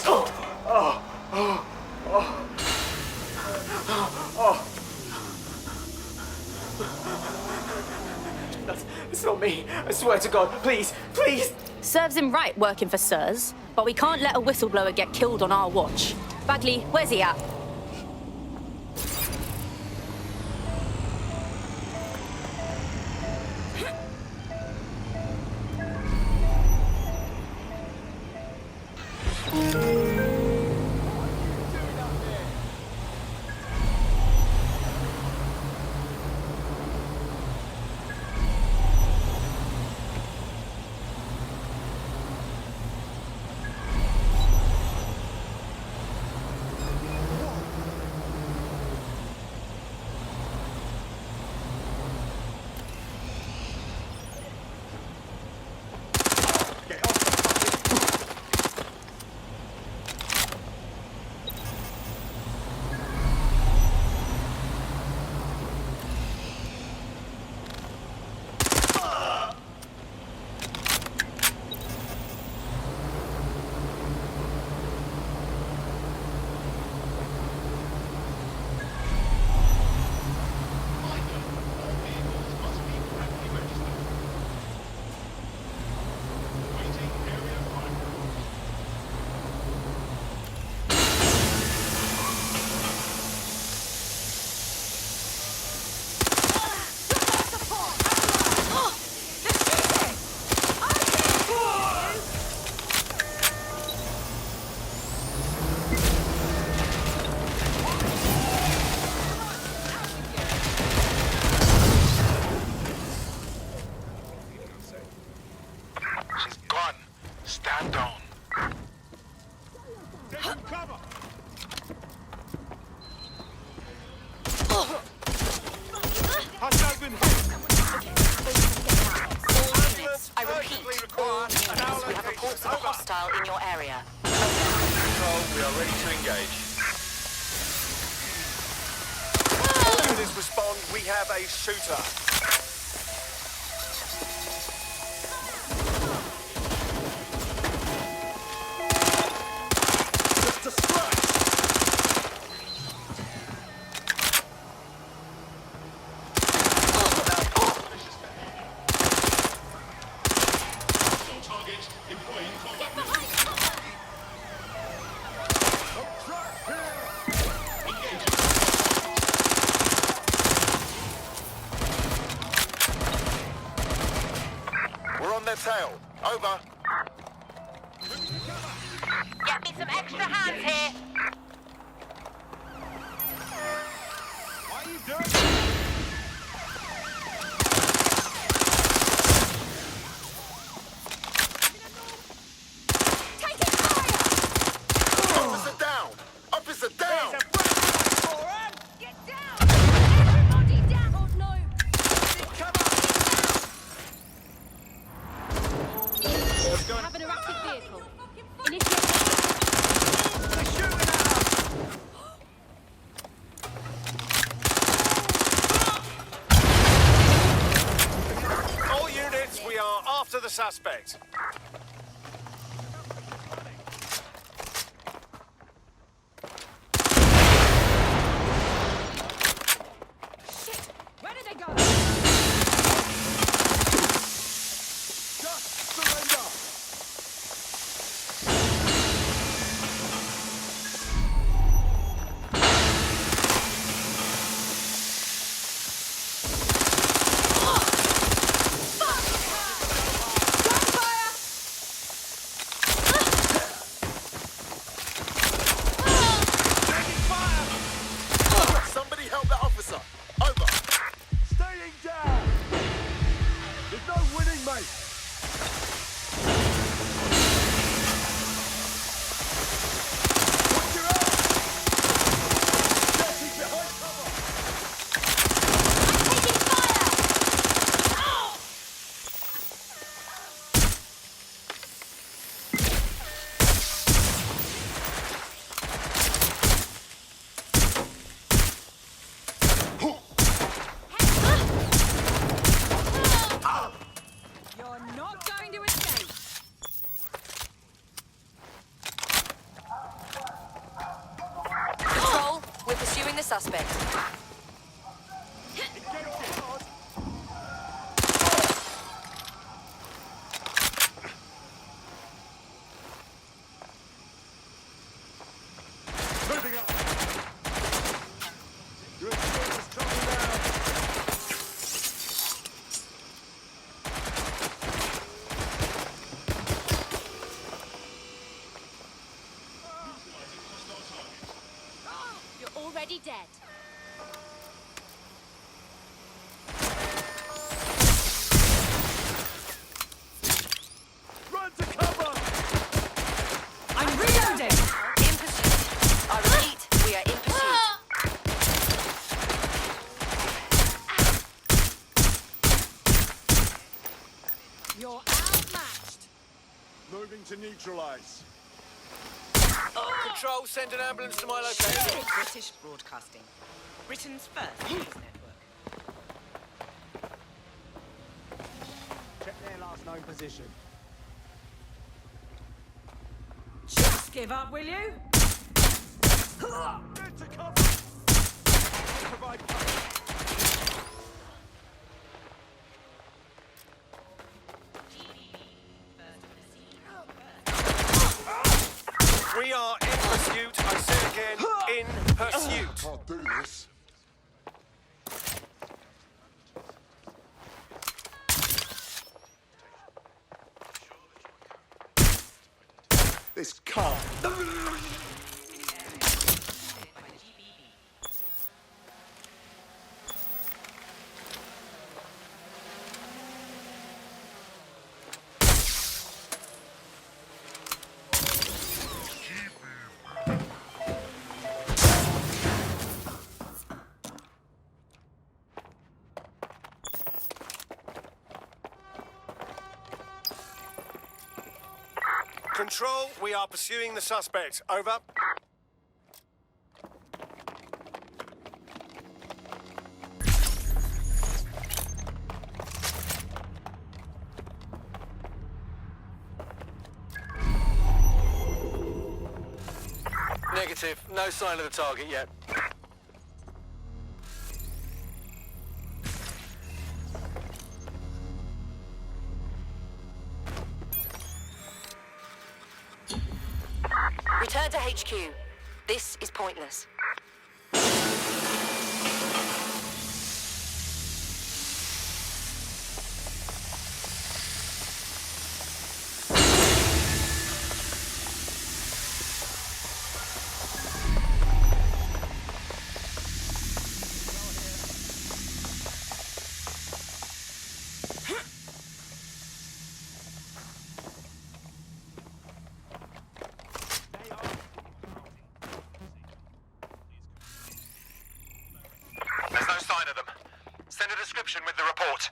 It's not me. I swear to God. Please, please. Serves him right working for SIRS, but we can't let a whistleblower get killed on our watch. Bagley, where's he at? In your area. Control, we are ready to engage. All units respond, we have a shooter. Just a scratch. Tail. Over. Get me some extra hands here. What are you doing? Officer down! Officer down! Get down! Everybody down! Oh no! Have an erratic vehicle. Initiate. suspect. Where did they go? Just surrender! Somebody help that officer. Over. Staying down! There's no winning, mate! Watch your out! Getting behind cover! You're not going to escape. Control, we're pursuing the suspect. Moving up! You're in serious trouble now! You're already dead. Run to cover! I'm reloading. In pursuit. I repeat, we are in pursuit. You're outmatched. Moving to neutralize. Control, send an ambulance to my location. British Broadcasting. Britain's first news network. Check their last known position. Just give up, will you? Get to cover! Provide cover. We are in pursuit. I say again, in pursuit. Can't do this. This can't. Control, we are pursuing the suspect. Over. Negative. No sign of the target yet. Return to HQ. This is pointless. There's no sign of them. Send a description with the report.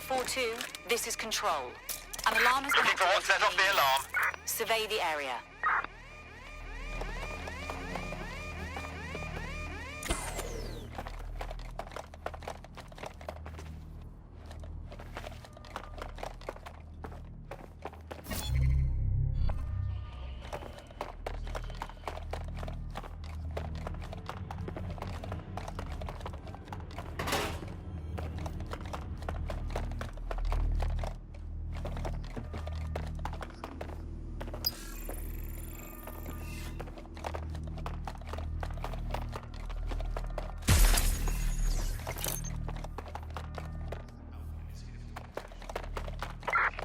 Sierra 4-2, this is Control. An alarm has been Looking for what set off the alarm. Survey the area.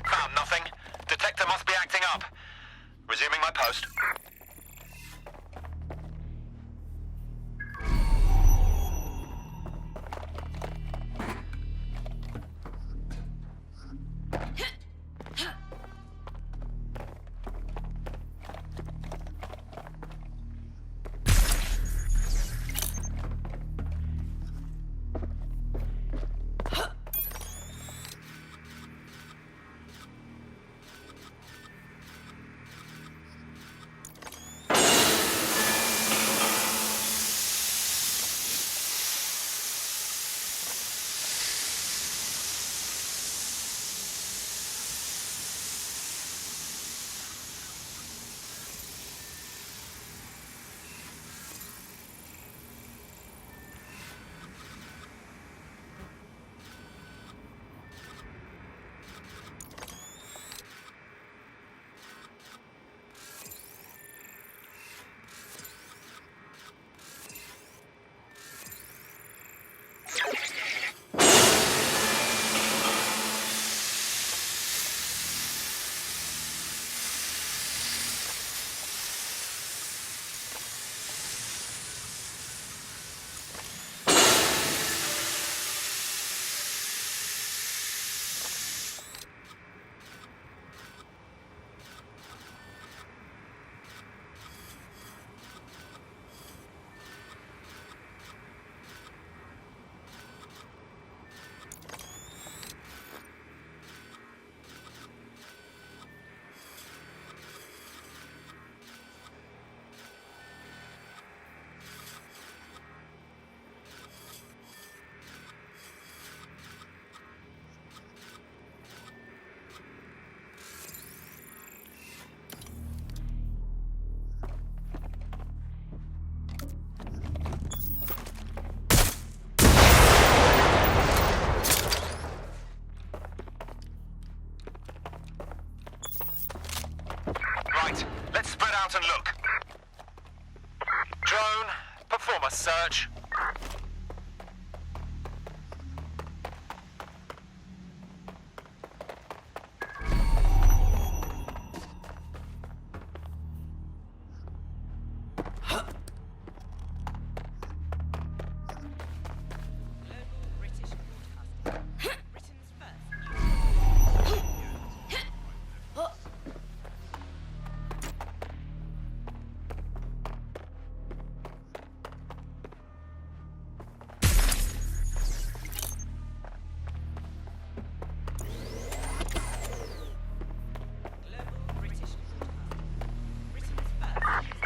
Found nothing. Detector must be acting up. Resuming my post. Right, let's spread out and look. Drone, perform a search.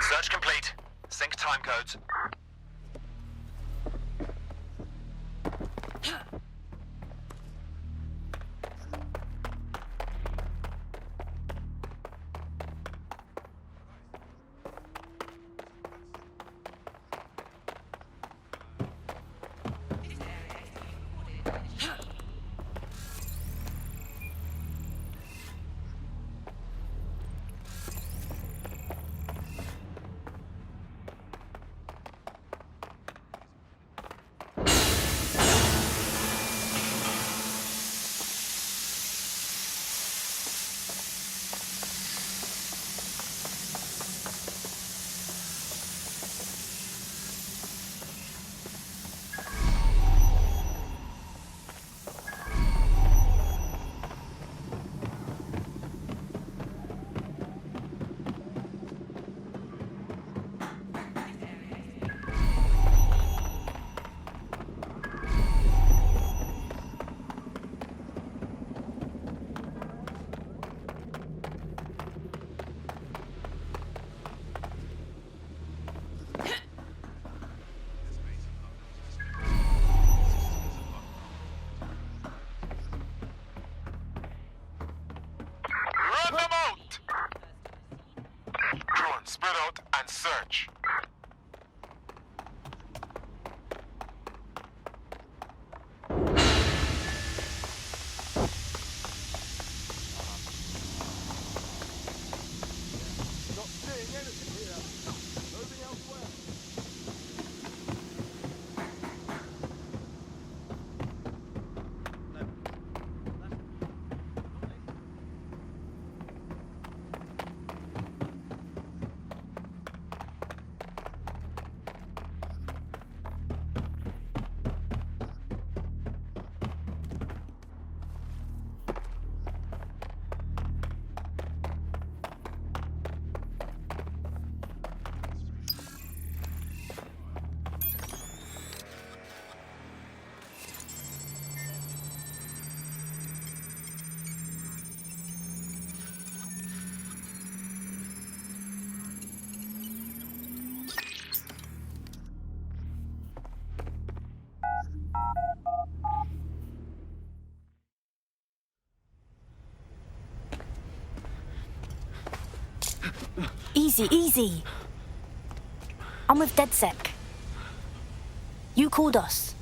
Search complete. Sync time codes. Spread out and search. Easy, easy. I'm with DedSec. You called us.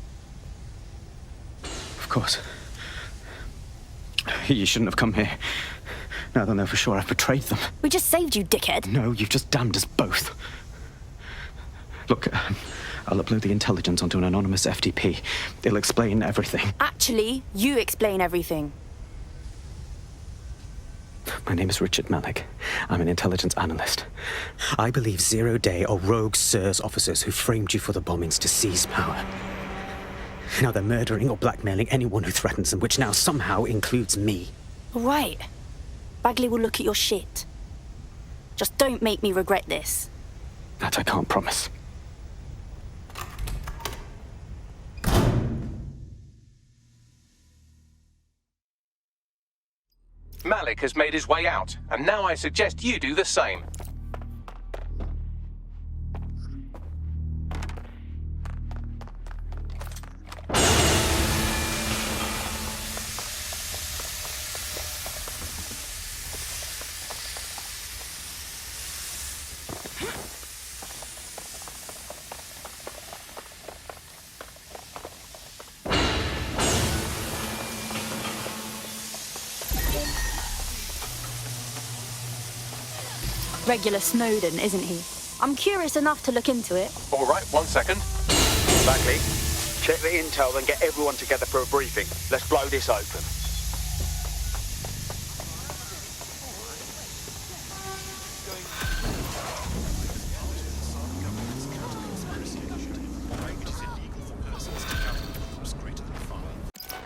Of course. You shouldn't have come here. Now they'll know for sure I've betrayed them. We just saved you, dickhead. No, you've just damned us both. Look, I'll upload the intelligence onto an anonymous FTP. It'll explain everything. Actually, you explain everything. My name is Richard Malik. I'm an intelligence analyst. I believe Zero Day are rogue SIRS officers who framed you for the bombings to seize power. Now they're murdering or blackmailing anyone who threatens them, which now somehow includes me. All right. Bagley will look at your shit. Just don't make me regret this. That I can't promise. Malik has made his way out, and now I suggest you do the same. Regular Snowden, isn't he? I'm curious enough to look into it. All right, 1 second. Bagley, check the intel, then get everyone together for a briefing. Let's blow this open.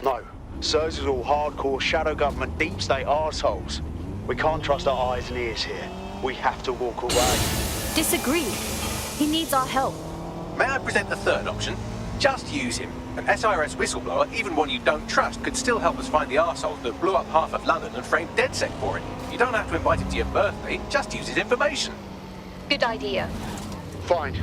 No. SIRS is all hardcore shadow government deep state arseholes. We can't trust our eyes and ears here. We have to walk away. Disagree. He needs our help. May I present the third option? Just use him. An SIRS whistleblower, even one you don't trust, could still help us find the arseholes that blew up half of London and framed DedSec for it. You don't have to invite him to your birthday, just use his information. Good idea. Fine.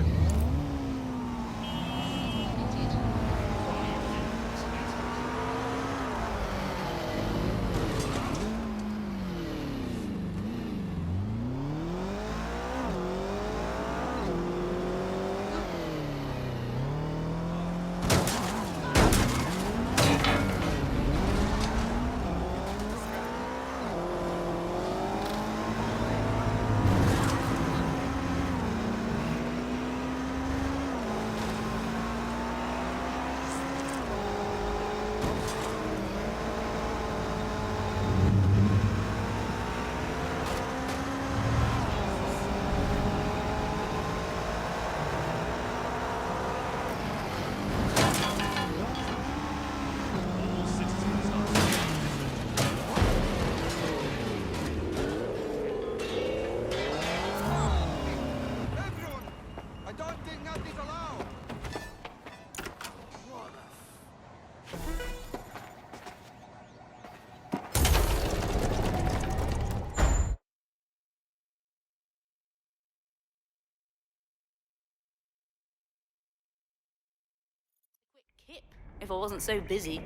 If I wasn't so busy.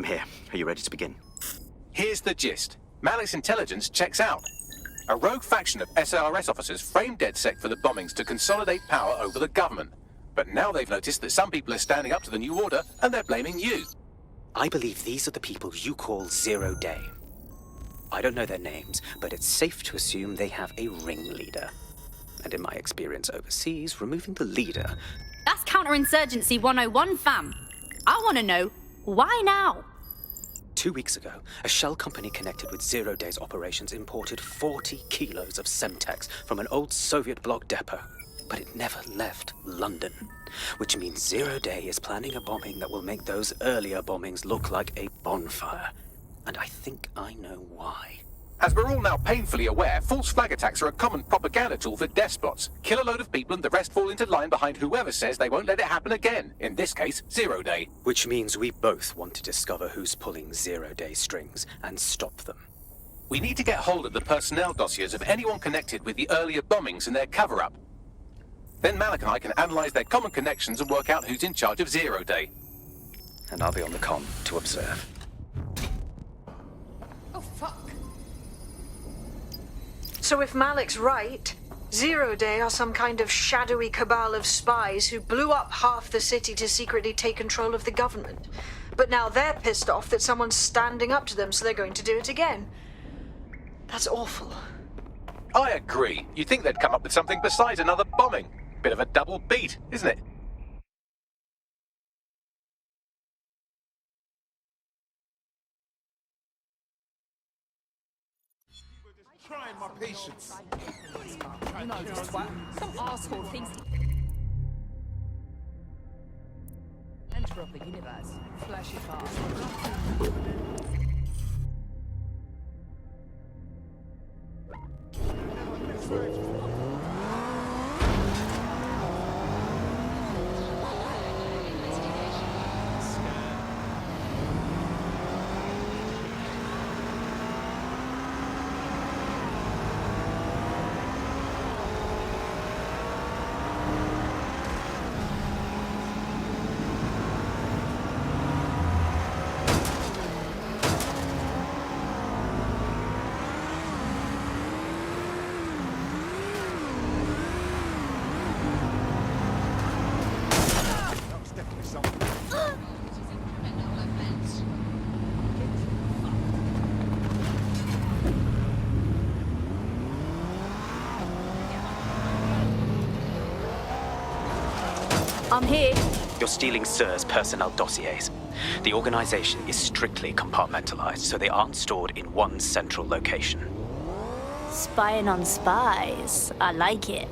I'm here. Are you ready to begin? Here's the gist. Malik's intelligence checks out. A rogue faction of SARS officers framed DedSec for the bombings to consolidate power over the government. But now they've noticed that some people are standing up to the new order, and they're blaming you. I believe these are the people you call Zero Day. I don't know their names, but it's safe to assume they have a ringleader. And in my experience overseas, removing the leader... That's counterinsurgency 101, fam. I want to know, why now? 2 weeks ago, a shell company connected with Zero Day's operations imported 40 kilos of Semtex from an old Soviet bloc depot. But it never left London, which means Zero Day is planning a bombing that will make those earlier bombings look like a bonfire. And I think I know why. As we're all now painfully aware, false flag attacks are a common propaganda tool for despots. Kill a load of people and the rest fall into line behind whoever says they won't let it happen again. In this case, Zero Day. Which means we both want to discover who's pulling Zero Day strings and stop them. We need to get hold of the personnel dossiers of anyone connected with the earlier bombings and their cover-up. Then Malik and I can analyze their common connections and work out who's in charge of Zero Day. And I'll be on the comm to observe. Oh, fuck. So if Malik's right, Zero Day are some kind of shadowy cabal of spies who blew up half the city to secretly take control of the government. But now they're pissed off that someone's standing up to them, so they're going to do it again. That's awful. I agree. You'd think they'd come up with something besides another bombing. Bit of a double beat, isn't it? Trying my patience. You know this twat. Some arsehole thinks enter of the universe. Flashy fast. I'm here. You're stealing SIR's personnel dossiers. The organization is strictly compartmentalized, so they aren't stored in one central location. Spying on spies. I like it.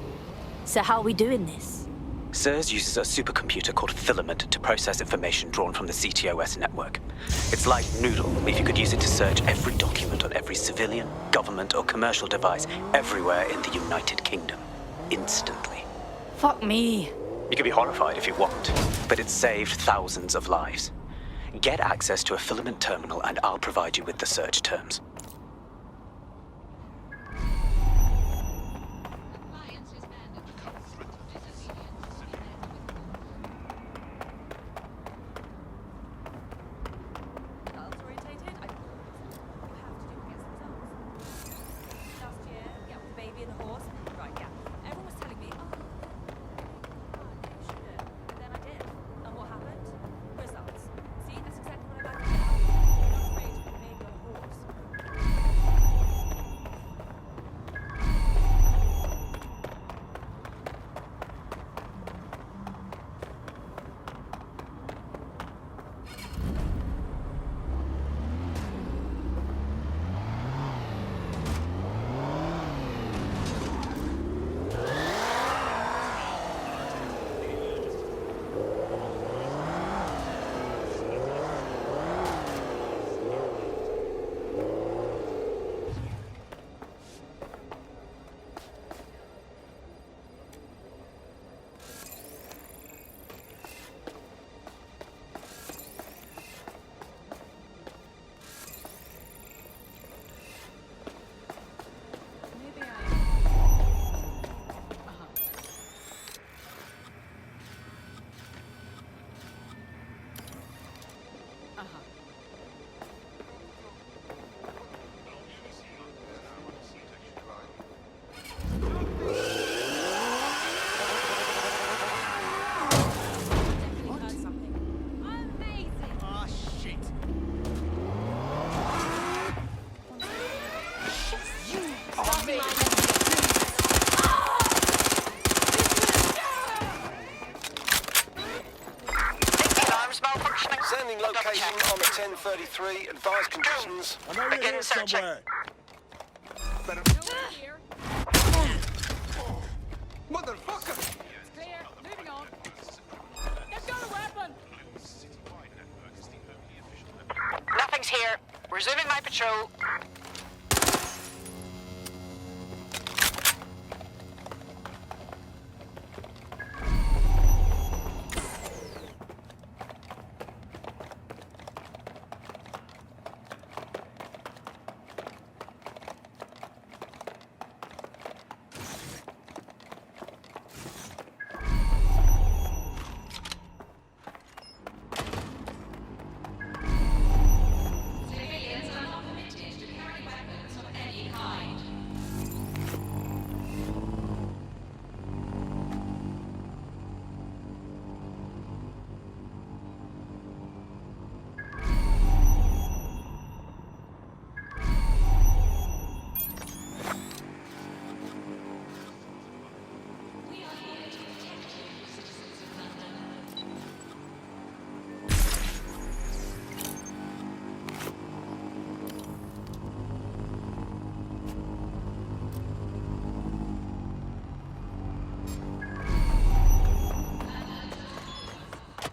So how are we doing this? SIRS uses a supercomputer called Filament to process information drawn from the CTOS network. It's like Noodle, if you could use it to search every document on every civilian, government, or commercial device everywhere in the United Kingdom. Instantly. Fuck me. You can be horrified if you want, but it's saved thousands of lives. Get access to a Filament terminal and I'll provide you with the search terms. Sending location on the 1033. Advised conditions. I know you're here somewhere. Motherfucker! It's clear. Moving on. They've got a weapon. Nothing's here. Resuming my patrol.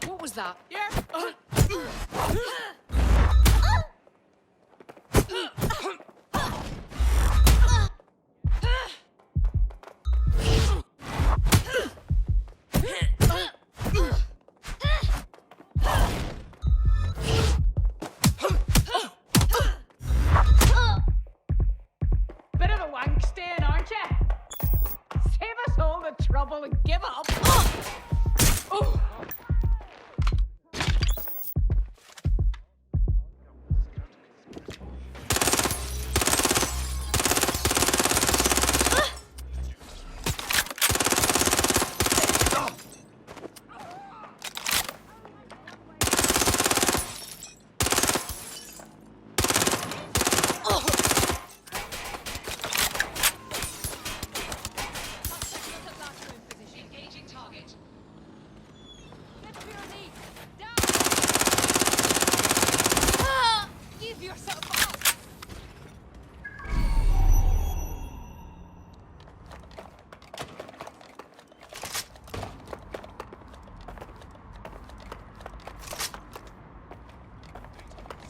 What was that? Yeah. Bit of a wank stain, aren't you? Save us all the trouble and give up. Oh.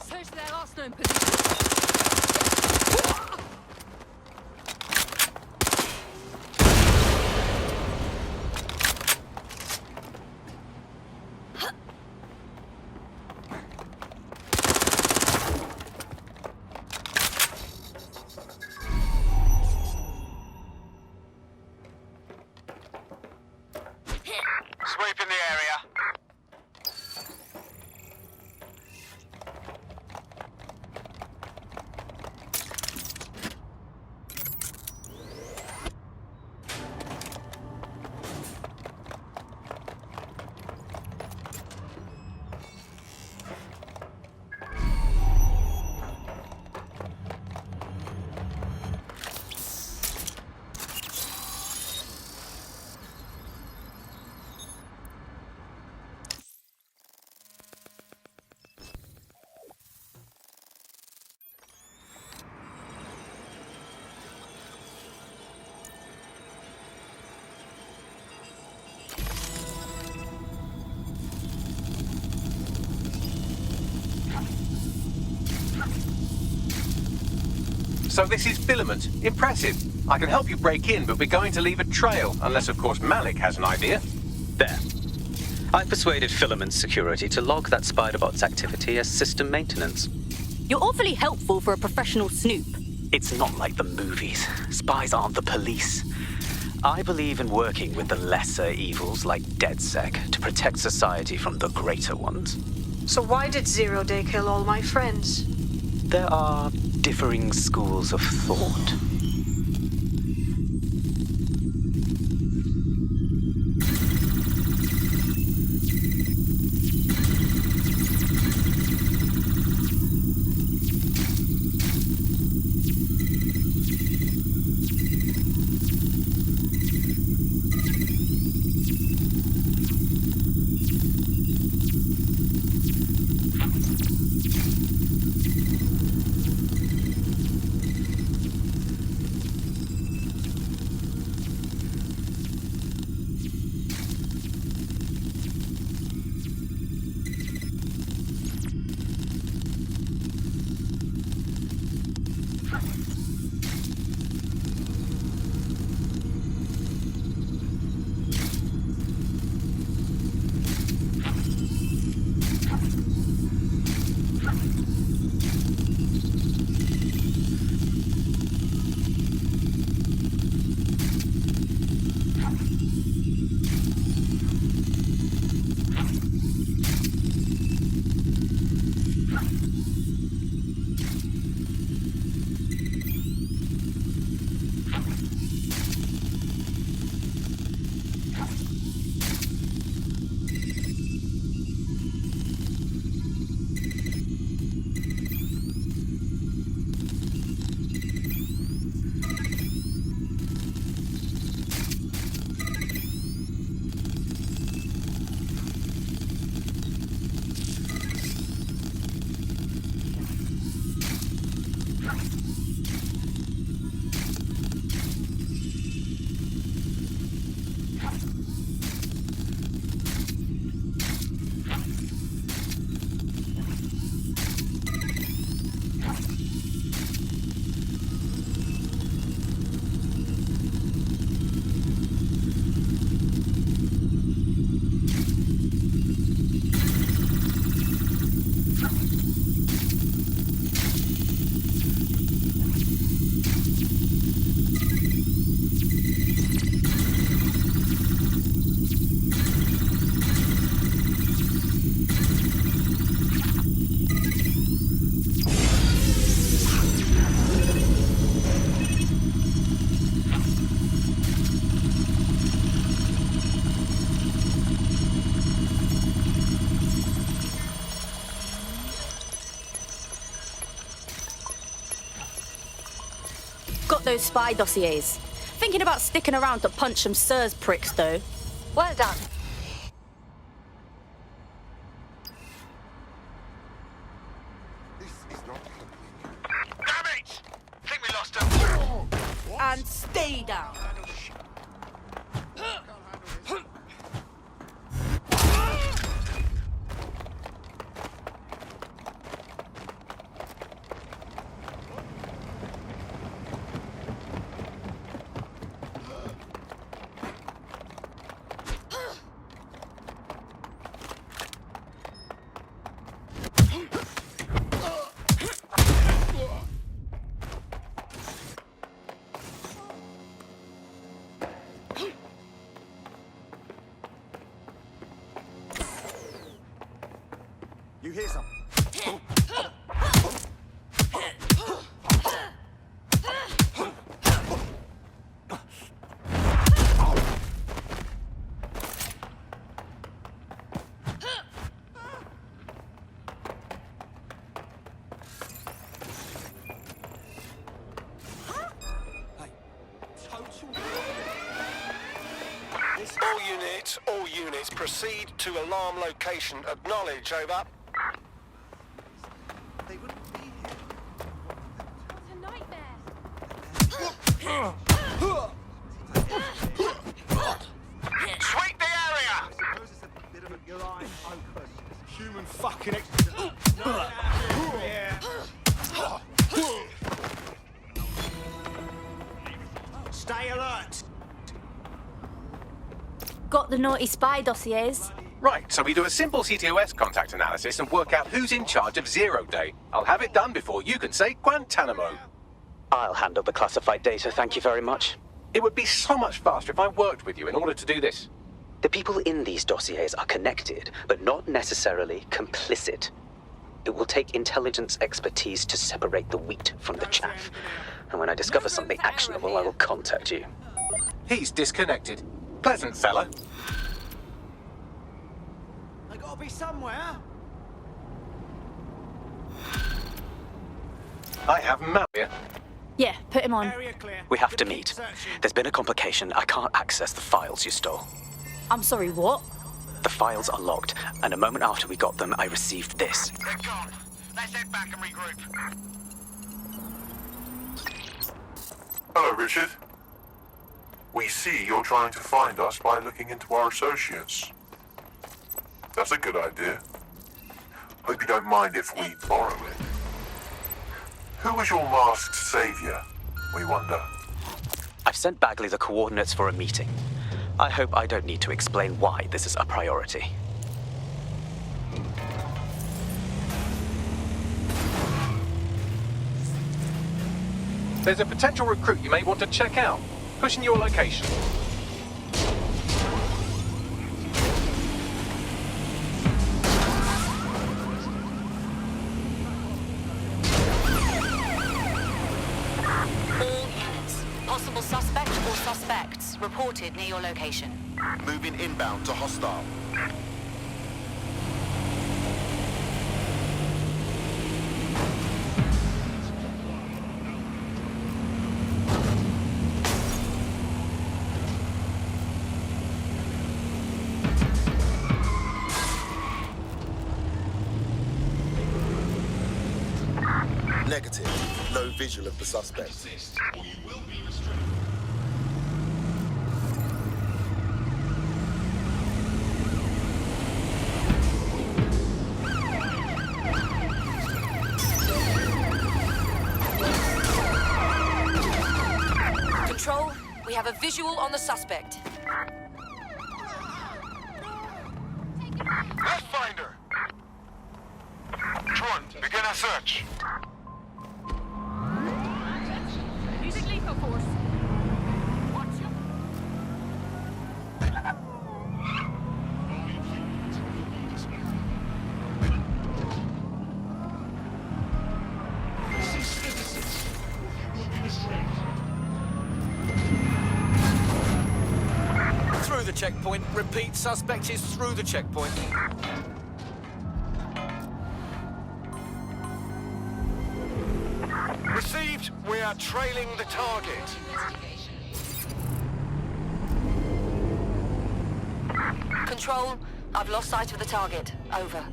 Search their last known position. Sweeping the area. So this is Filament. Impressive. I can help you break in, but we're going to leave a trail, unless of course Malik has an idea. There. I've persuaded Filament Security to log that Spiderbot's activity as system maintenance. You're awfully helpful for a professional snoop. It's not like the movies. Spies aren't the police. I believe in working with the lesser evils like DedSec to protect society from the greater ones. So why did Zero Day kill all my friends? There are differing schools of thought. Got those spy dossiers. Thinking about sticking around to punch some SIRS pricks, though. Well done. Damn it! Think we lost him. And stay down. You hear something? All units, proceed to alarm location. Acknowledge, over. They wouldn't be here. It's a nightmare. Sweep the area! I suppose it's a bit of a your eye open. Human fucking yeah. Stay alert. Got the naughty spy dossiers. Right, so we do a simple CTOS contact analysis and work out who's in charge of 0 Day. I'll have it done before you can say Guantanamo. I'll handle the classified data, thank you very much. It would be so much faster if I worked with you in order to do this. The people in these dossiers are connected, but not necessarily complicit. It will take intelligence expertise to separate the wheat from the chaff. And when I discover something actionable, I will contact you. He's disconnected. Pleasant fella. They gotta be somewhere. I have him out here. Yeah, put him on. Area clear. We have to meet. There's been a complication. I can't access the files you stole. I'm sorry, what? The files are logged, and a moment after we got them, I received this. They're gone. Let's head back and regroup. Hello, Richard. We see you're trying to find us by looking into our associates. That's a good idea. Hope you don't mind if we borrow it. Who was your masked savior, we wonder? I've sent Bagley the coordinates for a meeting. I hope I don't need to explain why this is a priority. There's a potential recruit you may want to check out. Pushing your location. Possible suspect or suspects reported near your location. Moving inbound to hostile. Negative. No visual of the suspect. Control, we have a visual on the suspect. Let's find her. Tron, begin a search. Using lethal force. Through the checkpoint. Repeat, suspect is through the checkpoint. Received. We are trailing the target. Control, I've lost sight of the target. Over.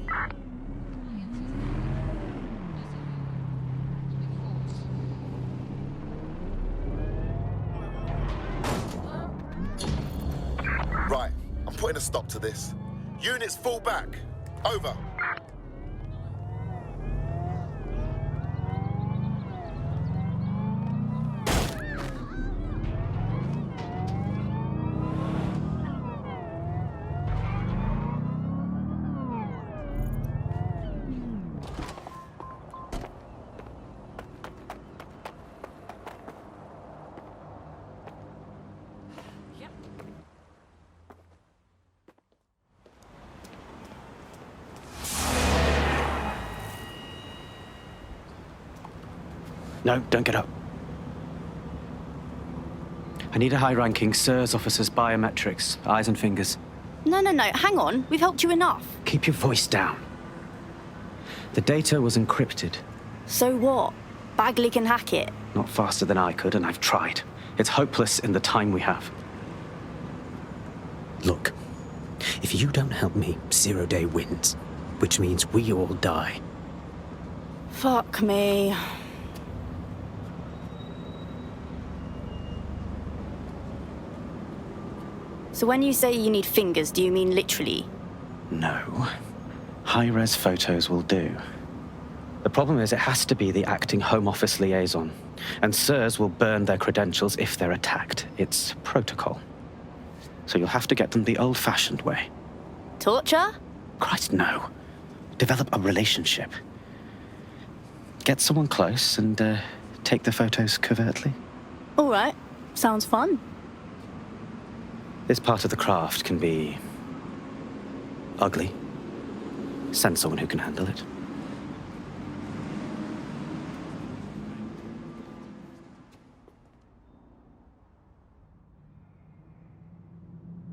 Right, I'm putting a stop to this. Units fall back. Over. No, don't get up. I need a high-ranking SIRS officer's biometrics, eyes and fingers. No, hang on. We've helped you enough. Keep your voice down. The data was encrypted. So what? Bagley can hack it. Not faster than I could, and I've tried. It's hopeless in the time we have. Look, if you don't help me, 0 Day wins, which means we all die. Fuck me. So when you say you need fingers, do you mean literally? No. High-res photos will do. The problem is it has to be the acting Home Office liaison, and SIRS will burn their credentials if they're attacked. It's protocol. So you'll have to get them the old-fashioned way. Torture? Christ, no. Develop a relationship. Get someone close and take the photos covertly. All right. Sounds fun. This part of the craft can be ugly. Send someone who can handle it.